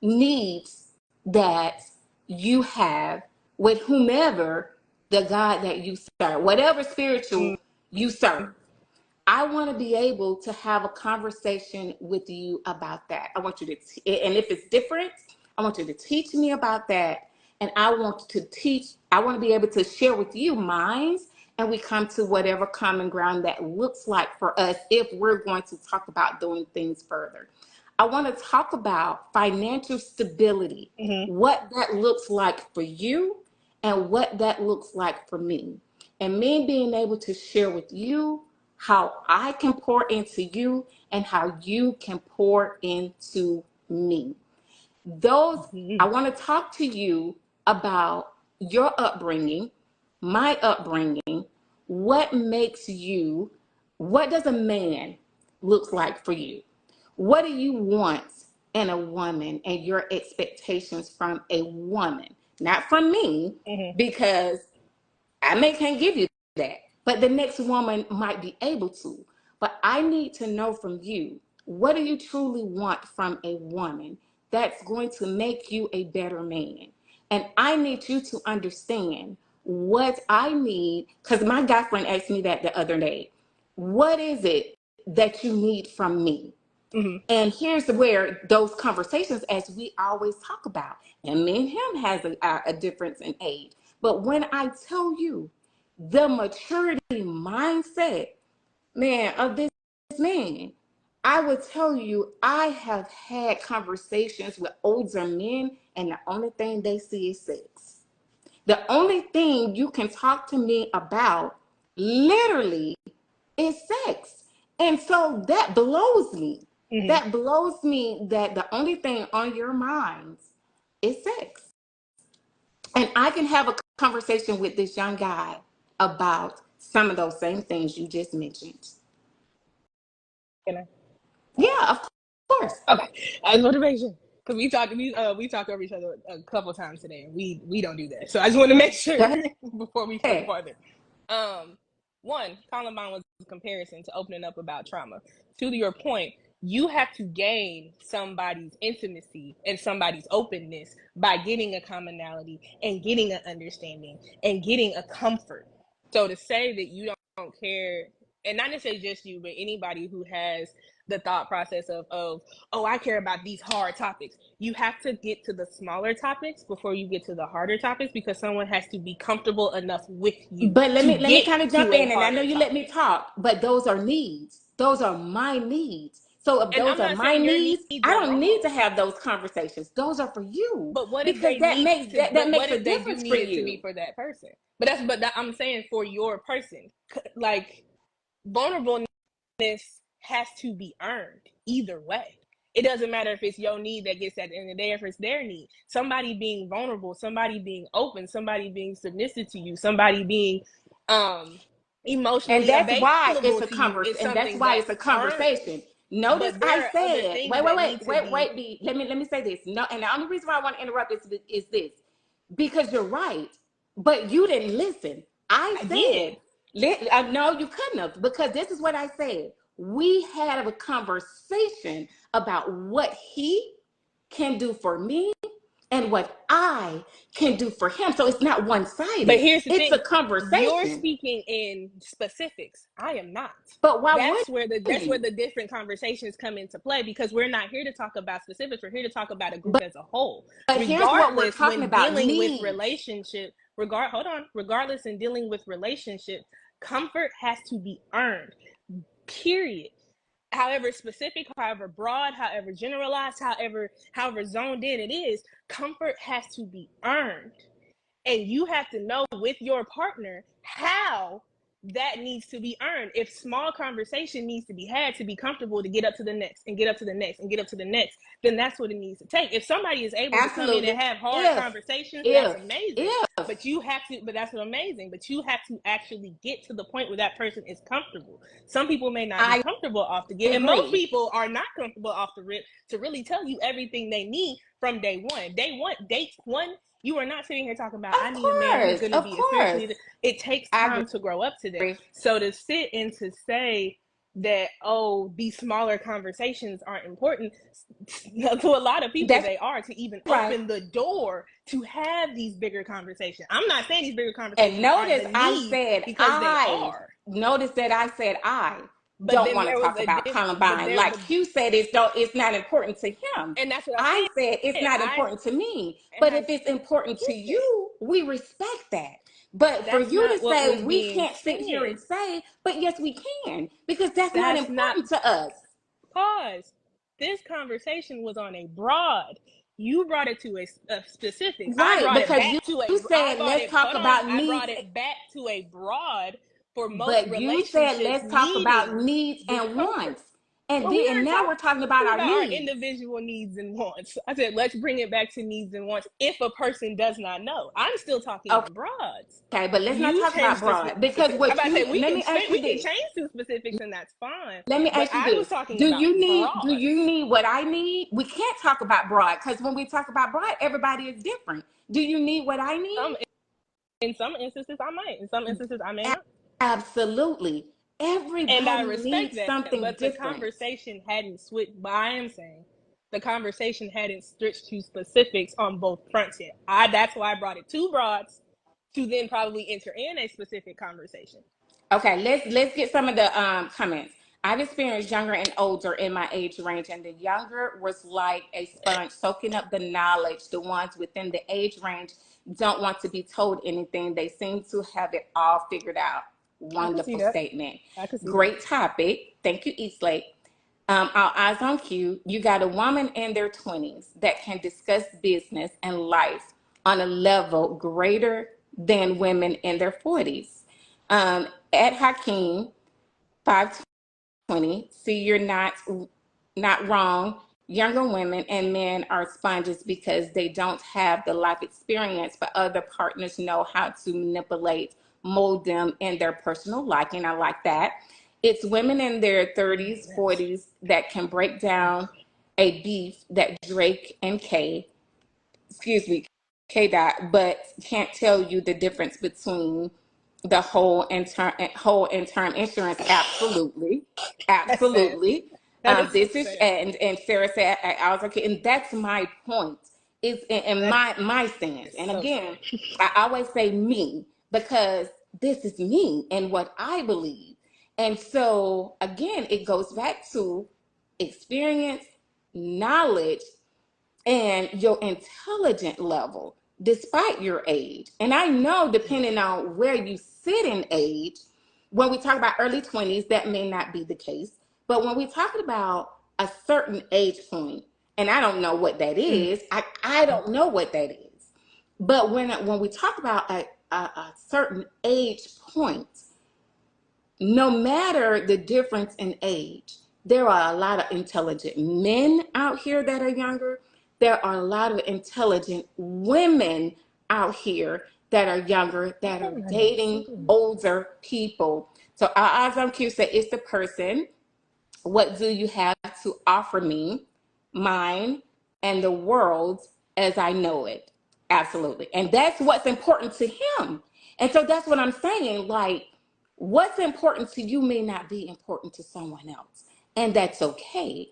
needs that you have with whomever the God that you serve, whatever spiritual you serve. I want to be able to have a conversation with you about that. I want you to, and if it's different, I want you to teach me about that. And I want to be able to share with you mine, and we come to whatever common ground that looks like for us if we're going to talk about doing things further. I want to talk about financial stability, what that looks like for you and what that looks like for me. And me being able to share with you how I can pour into you and how you can pour into me. I want to talk to you about your upbringing, my upbringing, what does a man look like for you? What do you want in a woman and your expectations from a woman? Not from me, because can't give you that, but the next woman might be able to. But I need to know from you, what do you truly want from a woman that's going to make you a better man? And I need you to understand what I need, because my guy friend asked me that the other day. What is it that you need from me? And here's where those conversations, as we always talk about, and me and him has a difference in age. But when I tell you the maturity mindset, man, of this man, I would tell you, I have had conversations with older men, and the only thing they see is sex. The only thing you can talk to me about, literally, is sex. And so that blows me. That blows me that the only thing on your minds is sex. And I can have a conversation with this young guy about some of those same things you just mentioned. Can I? Yeah, of course. Okay, I just want to make sure because we talked over each other a couple times today, and we don't do that. So I just want to make Go sure before we go ahead. farther. Um, One, Columbine was a comparison to opening up about trauma. To your point, you have to gain somebody's intimacy and somebody's openness by getting a commonality and getting an understanding and getting a comfort. So to say that you don't care, and not necessarily just you, but anybody who has the thought process of oh, I care about these hard topics. You have to get to the smaller topics before you get to the harder topics, because someone has to be comfortable enough with you But let to me get kind of to jump a in, and I know harder you let me topic. talk, but those are needs. Those are my needs. So if And those I'm are not my saying your needs, needs I are don't need to wrong. have those conversations. Those are for you But what if because they need to? that But what makes a if they do difference for need it to be you. for that person? I'm saying for your person, like vulnerableness has to be earned either way. It doesn't matter if it's your need that gets at the end of the day, if it's their need. Somebody being vulnerable, somebody being open, somebody being submissive to you, somebody being um And emotionally that's why it's available a to you is and that's something why it's that's a earned. conversation. Notice But I there are other said, things that need to be. B. Let me say this. No, and the only reason why I want to interrupt is this. Because you're right, but you didn't listen. I I said, did. no, you couldn't have, because this is what I said. We had a conversation about what he can do for me and what I can do for him. So it's not one But sided, here's the it's a thing. You're conversation. speaking in specifics. I am not. But why That's where wouldn't the different conversations come into play, because we're not here to talk about specifics. We're here to talk about a you? group as a whole. But here's what we're Regardless, talking when about dealing with needs. regardless in dealing with relationships, comfort has to be earned. Period. However specific, however broad, however generalized, however zoned in it is, comfort has to be earned. And you have to know with your partner how that needs to be earned. If small conversation needs to be had to be comfortable to get up to the next and get up to the next and get up to the next, then that's what it needs to take. If somebody is able to come in and Absolutely. have hard If, conversations, that's if, amazing. if. But that's what amazing. But you have to actually get to the point where that person is comfortable. Some people may not be I comfortable off the get, and most agree. people are not comfortable off the rip to really tell you everything they need from day one. Date one, you are not sitting here talking about, I need a man who's going to Of be course. spiritually. It takes I time to grow up to that. agree. So to sit and to say that, oh, these smaller conversations aren't important, to a lot of people That's they are, to even right. open the door to have these bigger conversations. I'm not saying these bigger And conversations aren't notice the need, because they are. notice that I said I But don't then want to there was talk a about but Columbine. there Like but you said, it's not important to him. and that's what I I said it's said. not I important to me. and But I if it's important to get that. you, we respect that. But for That's you to not what say was we being can't sit here said. and say, but yes, we can, because that's not That's not. important to us. Pause. This conversation was on a broad. You brought it to a specifics. I Right, brought it because back to a. you I said brought let's it. talk Hold on. about I needs, brought it back to a broad for most but you said relationships let's talk about needing needs the and comfort. wants. And Well, we and are now we're talking about talking our about our needs. individual needs and wants. I said, let's bring it back to needs and wants if a person does not know. I'm still talking in broads. Okay, but let's not You talk about changed to broad, because specifics. I'm what about to you say let me ask you we can this. change to specifics, and that's fine. Let me But ask you I was this. talking about Do you broads. need what I need? We can't talk about broad, because when we talk about broad, everybody is different. Do you need what I need? Some in some instances I might. In some instances I may not. Absolutely. And I Everybody respect needs that. something But the different. conversation hadn't switched. But I am saying the conversation hadn't switched to specifics on both fronts yet. That's why I brought it to broads to then probably enter in a specific conversation. Okay, let's get some of the comments. I've experienced younger and older in my age range, and the younger was like a sponge, soaking up the knowledge. The ones within the age range don't want to be told anything. They seem to have it all figured out. I can see Wonderful that. statement. I can see that. Great topic. Thank you, Eastlake. Our eyes on cue. You got a woman in their 20s that can discuss business and life on a level greater than women in their 40s. Ed Hakeem, 520. See, you're not wrong. younger women and men are sponges because they don't have the life experience, but other partners know how to manipulate, mold them in their personal liking. I like that. It's women in their 30s, 40s that can break down a beef that Drake and Kay, excuse me, K dot, but can't tell you the difference between the whole and term insurance. Absolutely, That's sad. absolutely. That is so This is sad. and Sarah said I was okay, and that's my point. Is and That my stance. is And so sad. again, I always say me because this is me and what I believe. And so again, it goes back to experience, knowledge, and your intelligent level despite your age. And I know depending on where you sit in age, when we talk about early 20s, that may not be the case. But when we talk about a certain age point, and I don't know what that Mm. is, I don't know what that is. But when we talk about a certain age point, no matter the difference in age, there are a lot of intelligent men out here that are younger. There are a lot of intelligent women out here that are younger that are dating older people. So our eyes on Q say it's the person. What do you have to offer me, mine, and the world as I know it? Absolutely. And that's what's important to him. And so that's what I'm saying. Like, what's important to you may not be important to someone else. And that's okay.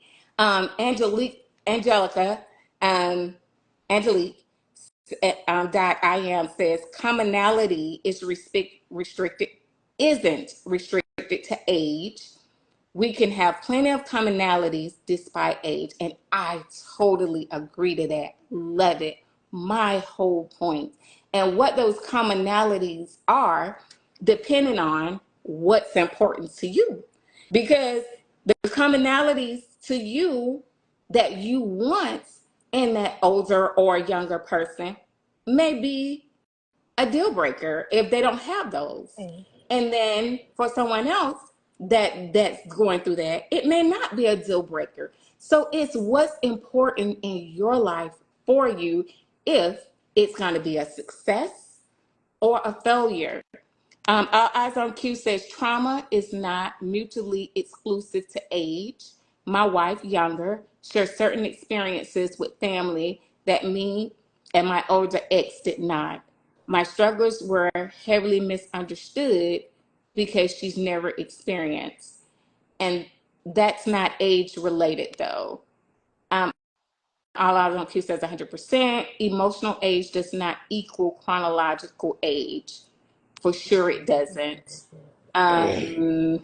Angelica, um, Angelique, dot I am says commonality is restricted, isn't restricted to age. We can have plenty of commonalities despite age. And I totally agree to that. Love it. My whole point. And what those commonalities are, depending on what's important to you. Because the commonalities to you that you want in that older or younger person may be a deal breaker if they don't have those. Mm. And then for someone else that's going through that, it may not be a deal breaker. So it's what's important in your life for you if it's going to be a success or a failure. Our Eyes on Q says trauma is not mutually exclusive to age. My wife, younger, shares certain experiences with family that me and my older ex did not. My struggles were heavily misunderstood because she's never experienced. And that's not age related, though. Um, All Eyes on Q says 100%. Emotional age does not equal chronological age. For sure, it doesn't. Um,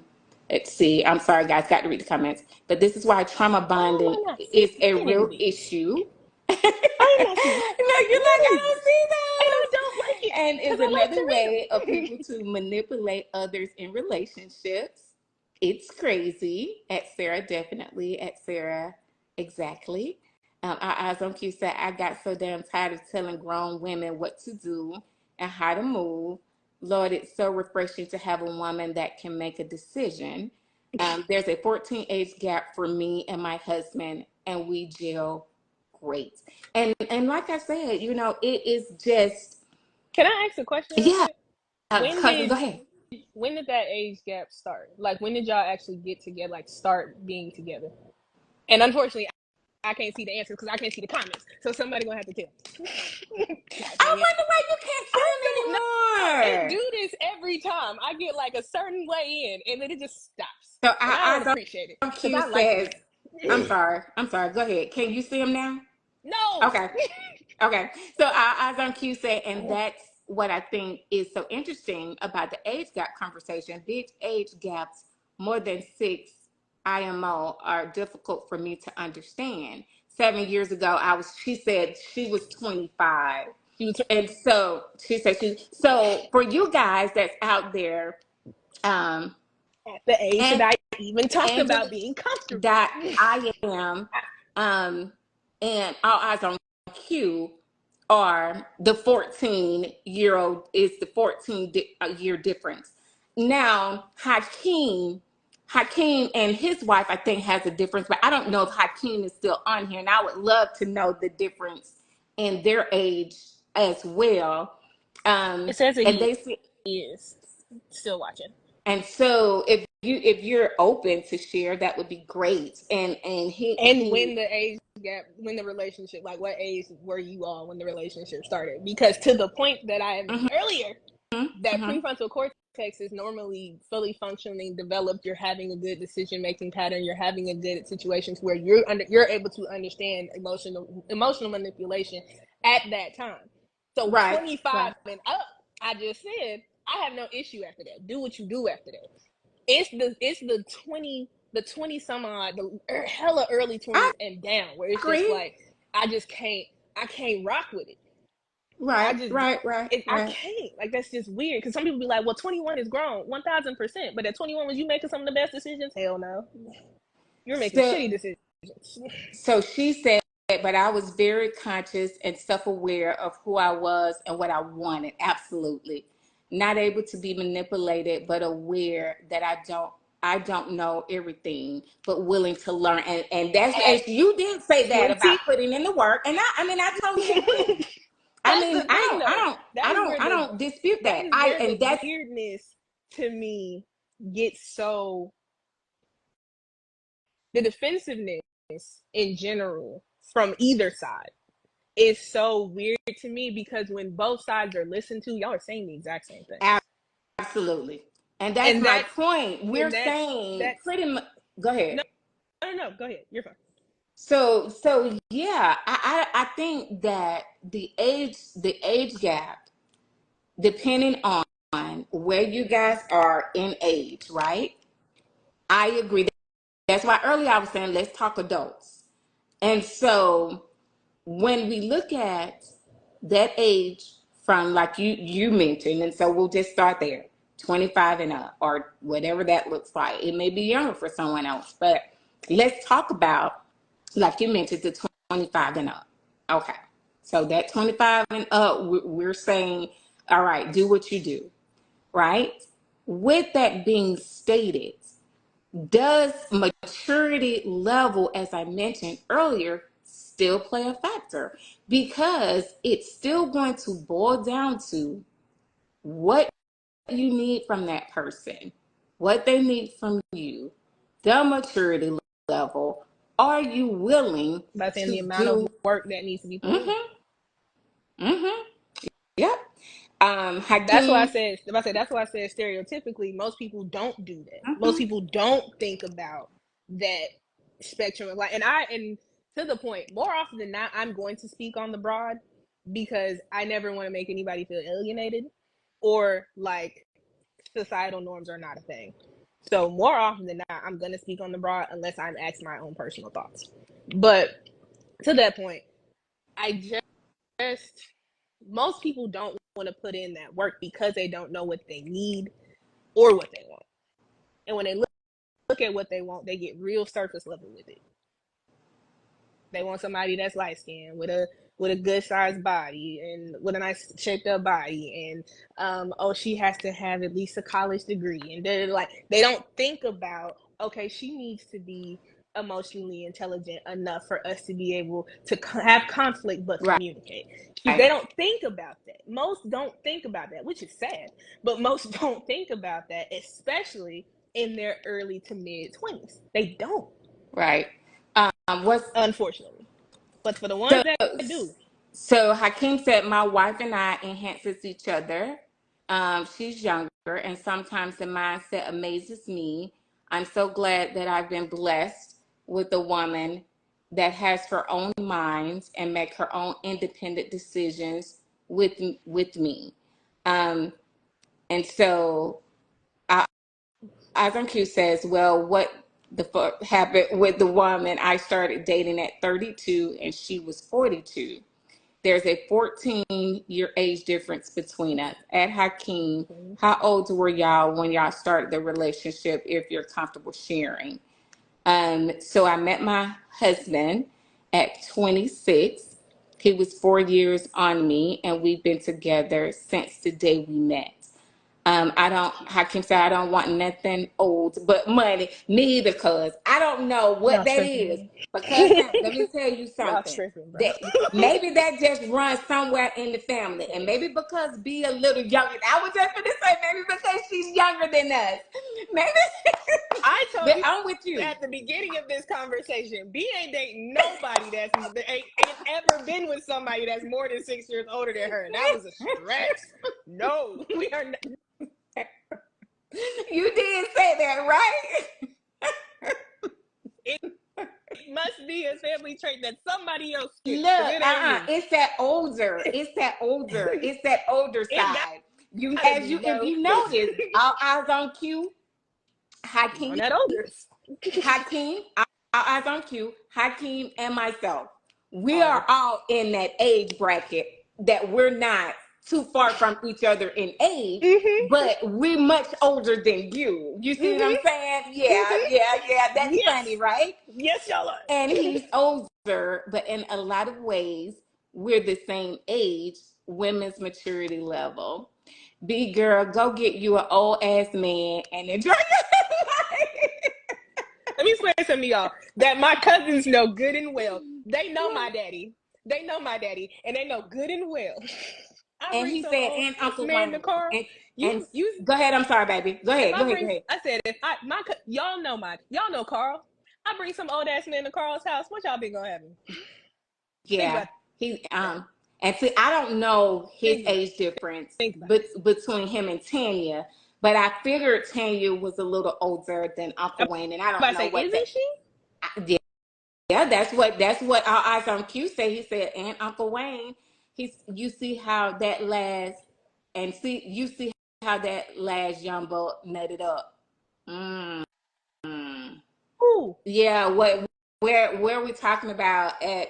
let's see. I'm sorry, guys. Got to read the comments. But this is why trauma How am bonding I not is a seeing real this? issue. No, I'm not seeing you're like, I these. don't see And I those. don't like it And is because I like another to read way of them. people to manipulate others in relationships. It's crazy. At Sarah, definitely. At Sarah, exactly. Our Eyes on Q said, I got so damn tired of telling grown women what to do and how to move. Lord, it's so refreshing to have a woman that can make a decision. There's a 14 age gap for me and my husband, and we gel great. And like I said, it is just Can I ask a question real yeah. quick? When Cousin, go did ahead. when did that age gap start? Like when did y'all actually get together? Like start being together? And unfortunately, I can't see the answers because I can't see the comments. So somebody gonna have to tell. God I dang it! wonder why you can't I see don't know. them It anymore. do this every time. I get like a certain way in, and then it just stops, So and our I don't eyes appreciate it on because Q I like says, I'm reading. sorry. I'm sorry. Go ahead. Can you see them now? No. Okay. Okay. So our eyes on Q say, and that's what I think is so interesting about the age gap conversation. Big age gaps, more than six IMO, are difficult for me to understand. 7 years ago, she said she was 25. She was And so she said so for you guys that's out there, um, at the age that and I even talked about Angela being comfortable. that I am, and All Eyes on Q are the 14-year-old is the 14 year difference. Now, Hakeem Hakeem and his wife, I think, has a difference, but I don't know if Hakeem is still on here, and I would love to know the difference in their age as well. It says that And they see, he is still watching. and so if you're open to share, that would be great. And And he when the age gap, when the relationship, like what age were you all when the relationship started? Because to the point that I made mhm, earlier, that mhm. prefrontal cortex is normally fully functioning, developed. You're having a good decision making pattern. You're having a good situations where you're able to understand emotional manipulation at that time. So Right, 25 right. and up, I just said I have no issue after that. Do what you do after that. It's the 20 some odd, the hella early I 20s and down where it's just agree. like I can't rock with it. I Right, just right, right, I right. can't. Like that's just weird. Because some people be like, "Well, 21 is grown, 1000%." But at 21, was you making some of the best decisions? Hell no. You're making So shitty decisions. so she said, but I was very conscious and self-aware of who I was and what I wanted. Absolutely. Not able to be manipulated, but aware that I don't know everything, but willing to learn. And that's, At and you did say that 20, about putting in the work. And I mean, I totally agree. I that's mean, the thing though. I don't dispute That that. is where the And that's weirdness to me gets so the defensiveness in general from either side is so weird to me because when both sides are listened to, y'all are saying the exact same things. absolutely. And that's And my that's point. We're and saying that's pretty much, go ahead. no, no, go ahead. You're fine. So yeah, I think that the age gap, depending on where you guys are in age, right? I agree. That's why earlier I was saying let's talk adults. And so when we look at that age from like you mentioned, and so we'll just start there, 25 and up, or whatever that looks like. It may be younger for someone else, but let's talk about, like you mentioned, the 25 and up. Okay. So that 25 and up, we're saying, all right, do what you do, right? With that being stated, does maturity level, as I mentioned earlier, still play a factor? Because it's still going to boil down to what you need from that person, what they need from you, the maturity level. Are you willing By saying the to amount of do? work that needs to be put in. Mm-hmm. Mm-hmm. Yep. That's why I Hakeem. said that's why I said stereotypically most people don't do that. Most Mm-hmm. people don't think about that spectrum of like and to the point, more often than not, I'm going to speak on the broad because I never want to make anybody feel alienated or like societal norms are not a thing. So more often than not, I'm gonna speak on the broad unless I'm asked my own personal thoughts. But to that point, I just most people don't want to put in that work because they don't know what they need or what they want. And when they look at what they want, they get real surface level with it. They want somebody that's light skinned with a good sized body and with a nice shaped up body and oh she has to have at least a college degree and they're like they don't think about okay she needs to be emotionally intelligent enough for us to be able to have conflict but Right. communicate. They don't think about that. Most don't think about that, which is sad, but most don't think about that, especially in their early to mid 20s. They don't, Right. What's unfortunately. But for the ones so that do, so Hakeem said my wife and I enhances each other. She's younger, and sometimes the mindset amazes me. I'm so glad that I've been blessed with a woman that has her own mind and make her own independent decisions with me. Um, and so Azam Q says, well, what the fuck happened with the woman I started dating at 32 and she was 42? There's a 14-year age difference between us. At Hakeem, how old were y'all when y'all started the relationship, if you're comfortable sharing? So I met my husband at 26. He was 4 years on me, and we've been together since the day we met. Hakeem said, I don't want nothing old but money. Neither, cuz. I don't know what Y'all that is. tripping. But cousin, let me tell you Y'all something. tripping, bro. That maybe that just runs somewhere in the family. And maybe because be a little younger. I was just gonna say maybe because she's younger than us. Maybe I told but you I'm with you. at the beginning of this conversation, B ain't dating nobody that ain't ever been with somebody that's more than 6 years older than her. That was a stretch. No, we are not. You did say that, right? It must be a family trait that somebody else skipped, because Look, it ain't me. it's that older, it's that older It side. You, gotta as be you, if no. you notice, all eyes on Q, On Hakeem, that older. Hakeem, all eyes on Q, Hakeem, and myself. We Are. are all in that age bracket that we're not too far from each other in age, Mm-hmm. but we're much older than you. You see what I'm Mm-hmm. saying? Yeah, Mm-hmm. yeah. That's funny, Yes. right? Yes, y'all are. And he's older, but in a lot of ways, we're the same age, women's maturity level. Big girl, go get you an old ass man and enjoy your life. Let me explain something to y'all that my cousins know good and well. They know my daddy. They know my daddy, and they know good and well. I And bring he some said, old and ass Uncle man in Wayne. the car. And You. go ahead. I'm sorry, baby. Go If ahead. Go I ahead. Go bring, ahead. I said if I my y'all know Carl. I bring some old ass man to Carl's house. What y'all be gonna have him? Think Yeah. about He and see, I don't know his think about age difference think about but between him and Tanya, but I figured Tanya was a little older than I'm Uncle Wayne, and I about don't to know say, what isn't she? that. Yeah, that's what our eyes on Q say. He said, and Uncle Wayne, you see how that last and see you see how that last jumbo nutted up. Mm. Who? Yeah, what where are we talking about at?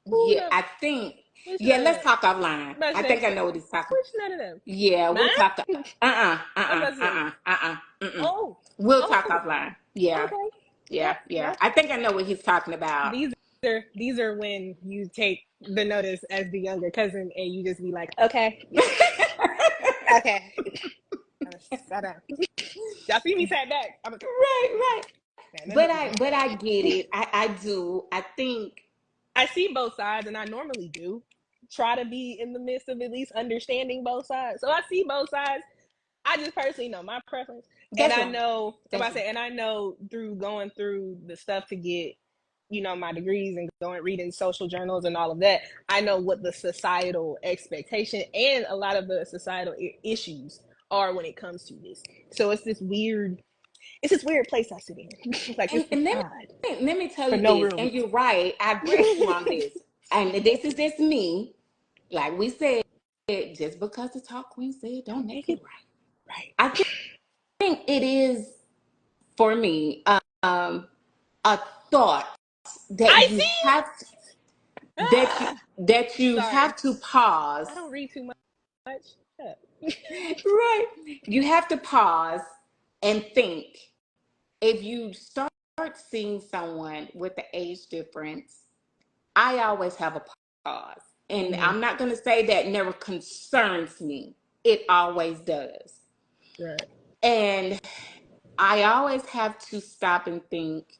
Who Yeah, no? I think Which yeah, none of let's them? talk offline. I'm about to I say, think I know what he's talking. which none of them? Yeah, Mine? we'll talk. I'm about to say, Mm-mm. oh, We'll talk oh, offline. Yeah, okay. yeah, Yep, yeah. yep. I think I know what he's talking about. These are when you take the notice as the younger cousin and you just be like, okay, okay. Sat down. Y'all see me sat back. I'm okay. Right. Man, But I get it. I do. I think I see both sides, and I normally do try to be in the midst of at least understanding both sides. So I see both sides. I just personally know my preference, and that's I right. know if I That's say, right. and I know through going through the stuff to get, my degrees and going reading social journals and all of that, I know what the societal expectation and a lot of the societal issues are when it comes to this. So it's this weird place I sit in. Like it's And odd let me tell for you no this, real and reason. you're right. I agree with you on this. And this is just me. Like we said, just because the talk queen said, don't Don't make make it it right. right. I think it is for me a thought that I you see. have to, Ah, that you sorry, have to pause. I don't read too much. Shut up. Right. You have to pause and think. If you start seeing someone with the age difference, I always have a pause. And Mm, I'm not going to say that never concerns me. It always does. right. And I always have to stop and think,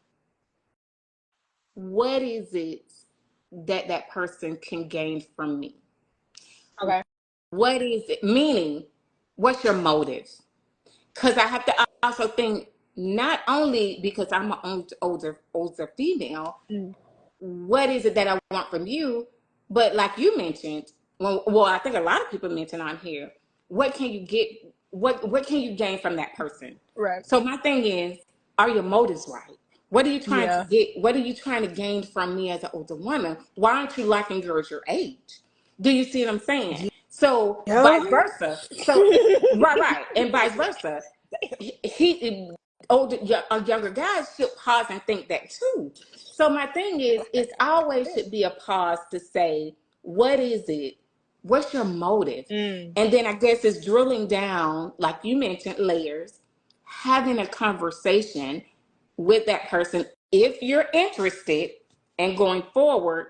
what is it that that person can gain from me? Okay. What is it? Meaning, what's your motive? Because I have to also think not only because I'm an older female, Mm, what is it that I want from you, but like you mentioned, well, I think a lot of people mentioned on here, what can you get? What can you gain from that person? right. So my thing is, are your motives right? What are you trying to Yeah. get? What are you trying to gain from me as an older woman? Why aren't you liking girls your age? Do you see what I'm saying? So Yeah. vice versa. So right, and vice versa. He older younger guys should pause and think that too. So my thing is, it's always should be a pause to say, what is it? What's your motive? Mm, And then I guess it's drilling down, like you mentioned, layers, having a conversation with that person if you're interested and going forward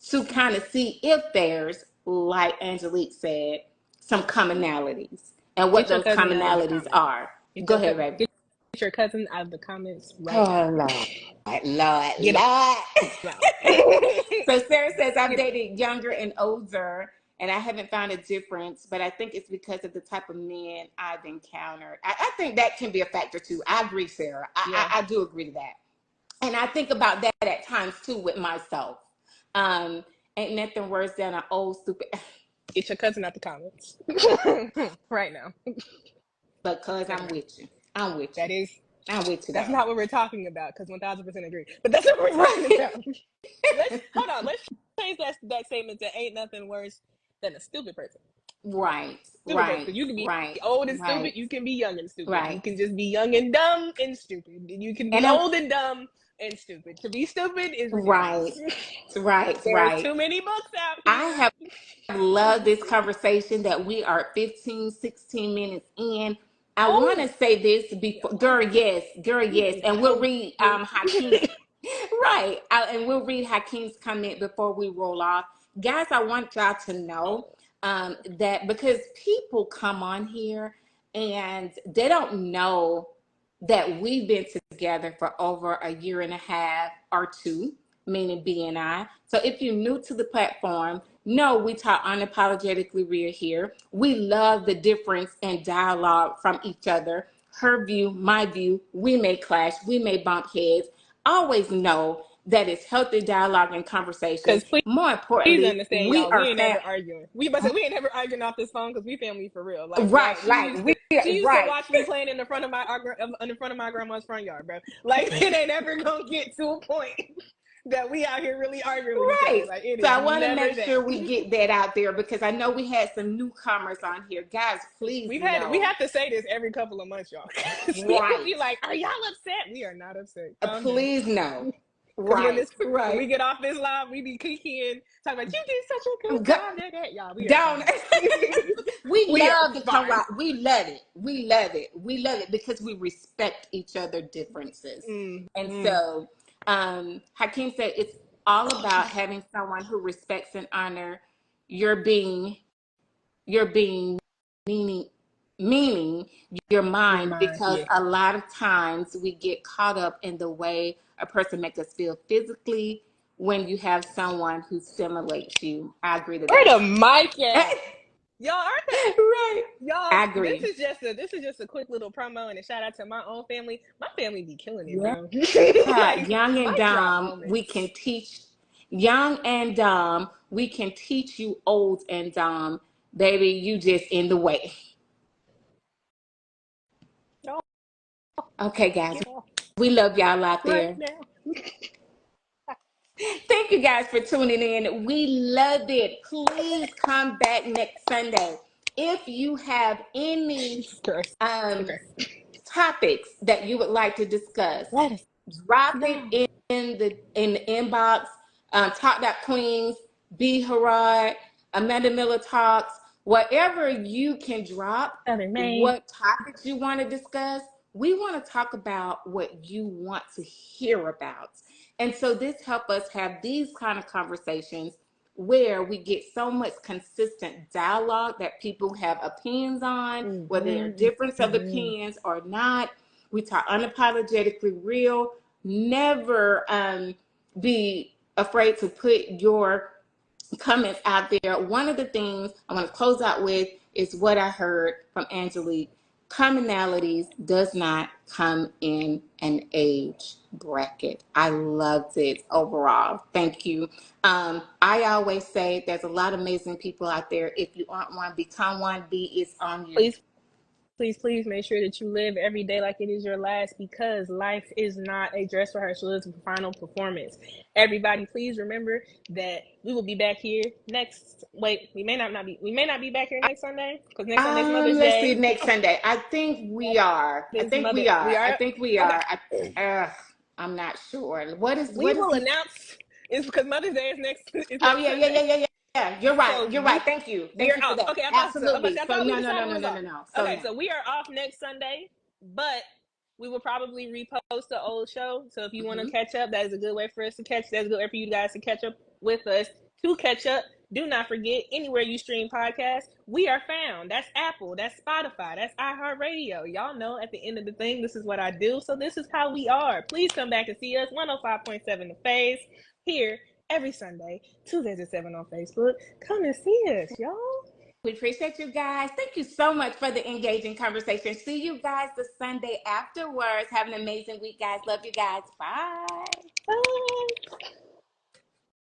to kind of see if there's, like Angelique said, some commonalities. and what Get your those cousin out of the commonalities comments. are. Go ahead, baby. Get your cousin out of the comments right now. Oh, Lord. Get him out. So Sarah says, I've Get him. dated younger and older, and I haven't found a difference, but I think it's because of the type of men I've encountered. I think that can be a factor too. I agree, Sarah. Yeah. I do agree to that. And I think about that at times too with myself. Ain't nothing worse than an old stupid. Get your cousin out the comments right now. But cuz I'm with you. I'm with you. I'm with you. That's Though. not what we're talking about, because 1000% agree. But that's what we're talking about. Hold on. Let's change that statement to ain't nothing worse than a stupid person. Right. Stupid Right. person. You can be right. old and right. stupid. You can be young and stupid. Right. You can just be young and dumb and stupid. You can be old and dumb and stupid. To be stupid is ridiculous. Right. There are too many books out here. I have loved this conversation that we are 15, 16 minutes in. I want to say this before, girl, yes. And we'll read Hakeem. Right. And we'll read Hakeem's comment before we roll off. Guys, I want y'all to know that because people come on here and they don't know that we've been together for over a year and a half or two, meaning B and I. So if you're new to the platform, no, we talk unapologetically real here. We love the difference in dialogue from each other. Her view, my view, we may clash, we may bump heads. Always know that it's healthy dialogue and conversation. More importantly, understand, we y'all. are We ain't never arguing. We ain't never arguing off this phone because we family for real. Like, right. she used to watch me playing in the front of my grandma's front yard, bro. Like, it ain't ever gonna get to a point that we out here really arguing with each other. Like, so I want to make sure we get that out there because I know we had some newcomers on here. Guys, please we have to say this every couple of months, y'all. Right. Be like, are y'all upset? We are not upset. Please no. Right. When we get off this live, we be kikiing, talking about you did such a good job at that, y'all. We love to come out. We love it. We love it because we respect each other differences. So Hakeem said it's all about having someone who respects and honor your being meaning your mind, because a lot of times we get caught up in the way a person makes us feel physically when you have someone who stimulates you. I agree to that. Where the mic at? Y'all aren't they? Right. Y'all, I agree. This is just a quick little promo and a shout out to my own family. My family be killing it, bro. Like, young and dumb, we can teach. Young and dumb, we can teach you. Old and dumb, baby, you just in the way. Okay, guys, we love y'all out there. Thank you guys for tuning in. We love it. Please come back next Sunday. If you have any topics that you would like to discuss, drop it in the inbox. Talk.Queens, B Harad, Amanda Miller Talks, whatever you can drop, what topics you want to discuss. We want to talk about what you want to hear about. And so this helps us have these kind of conversations where we get so much consistent dialogue that people have opinions on, whether they're difference of opinions or not. We talk unapologetically real. Never be afraid to put your comments out there. One of the things I want to close out with is what I heard from Angelique. Commonalities does not come in an age bracket. I loved it overall. Thank you. I always say there's a lot of amazing people out there. If you aren't one, become one. Be is on you. Please make sure that you live every day like it is your last, because life is not a dress rehearsal, it's a final performance. Everybody, please remember that we will be back here we may not be back here next Sunday, because next Sunday's Mother's Day. Let's see, next Sunday. I think we are. I'm not sure. We will announce. It's because Mother's Day is next. Yeah. You're right. Thank you. We're off. Okay, Absolutely. No. Okay, so we are off next Sunday, but we will probably repost the old show. So if you want to catch up, that is a good way for us to catch. That's a good way for you guys to catch up with us. To catch up, Do not forget, anywhere you stream podcasts, we are found. That's Apple, that's Spotify, that's iHeartRadio. Y'all know at the end of the thing, this is what I do. So this is how we are. Please come back and see us. 105.7 The Phase here every Sunday, Tuesdays at 7 on Facebook. Come and see us, y'all. We appreciate you guys. Thank you so much for the engaging conversation. See you guys the Sunday afterwards. Have an amazing week, guys. Love you guys. Bye.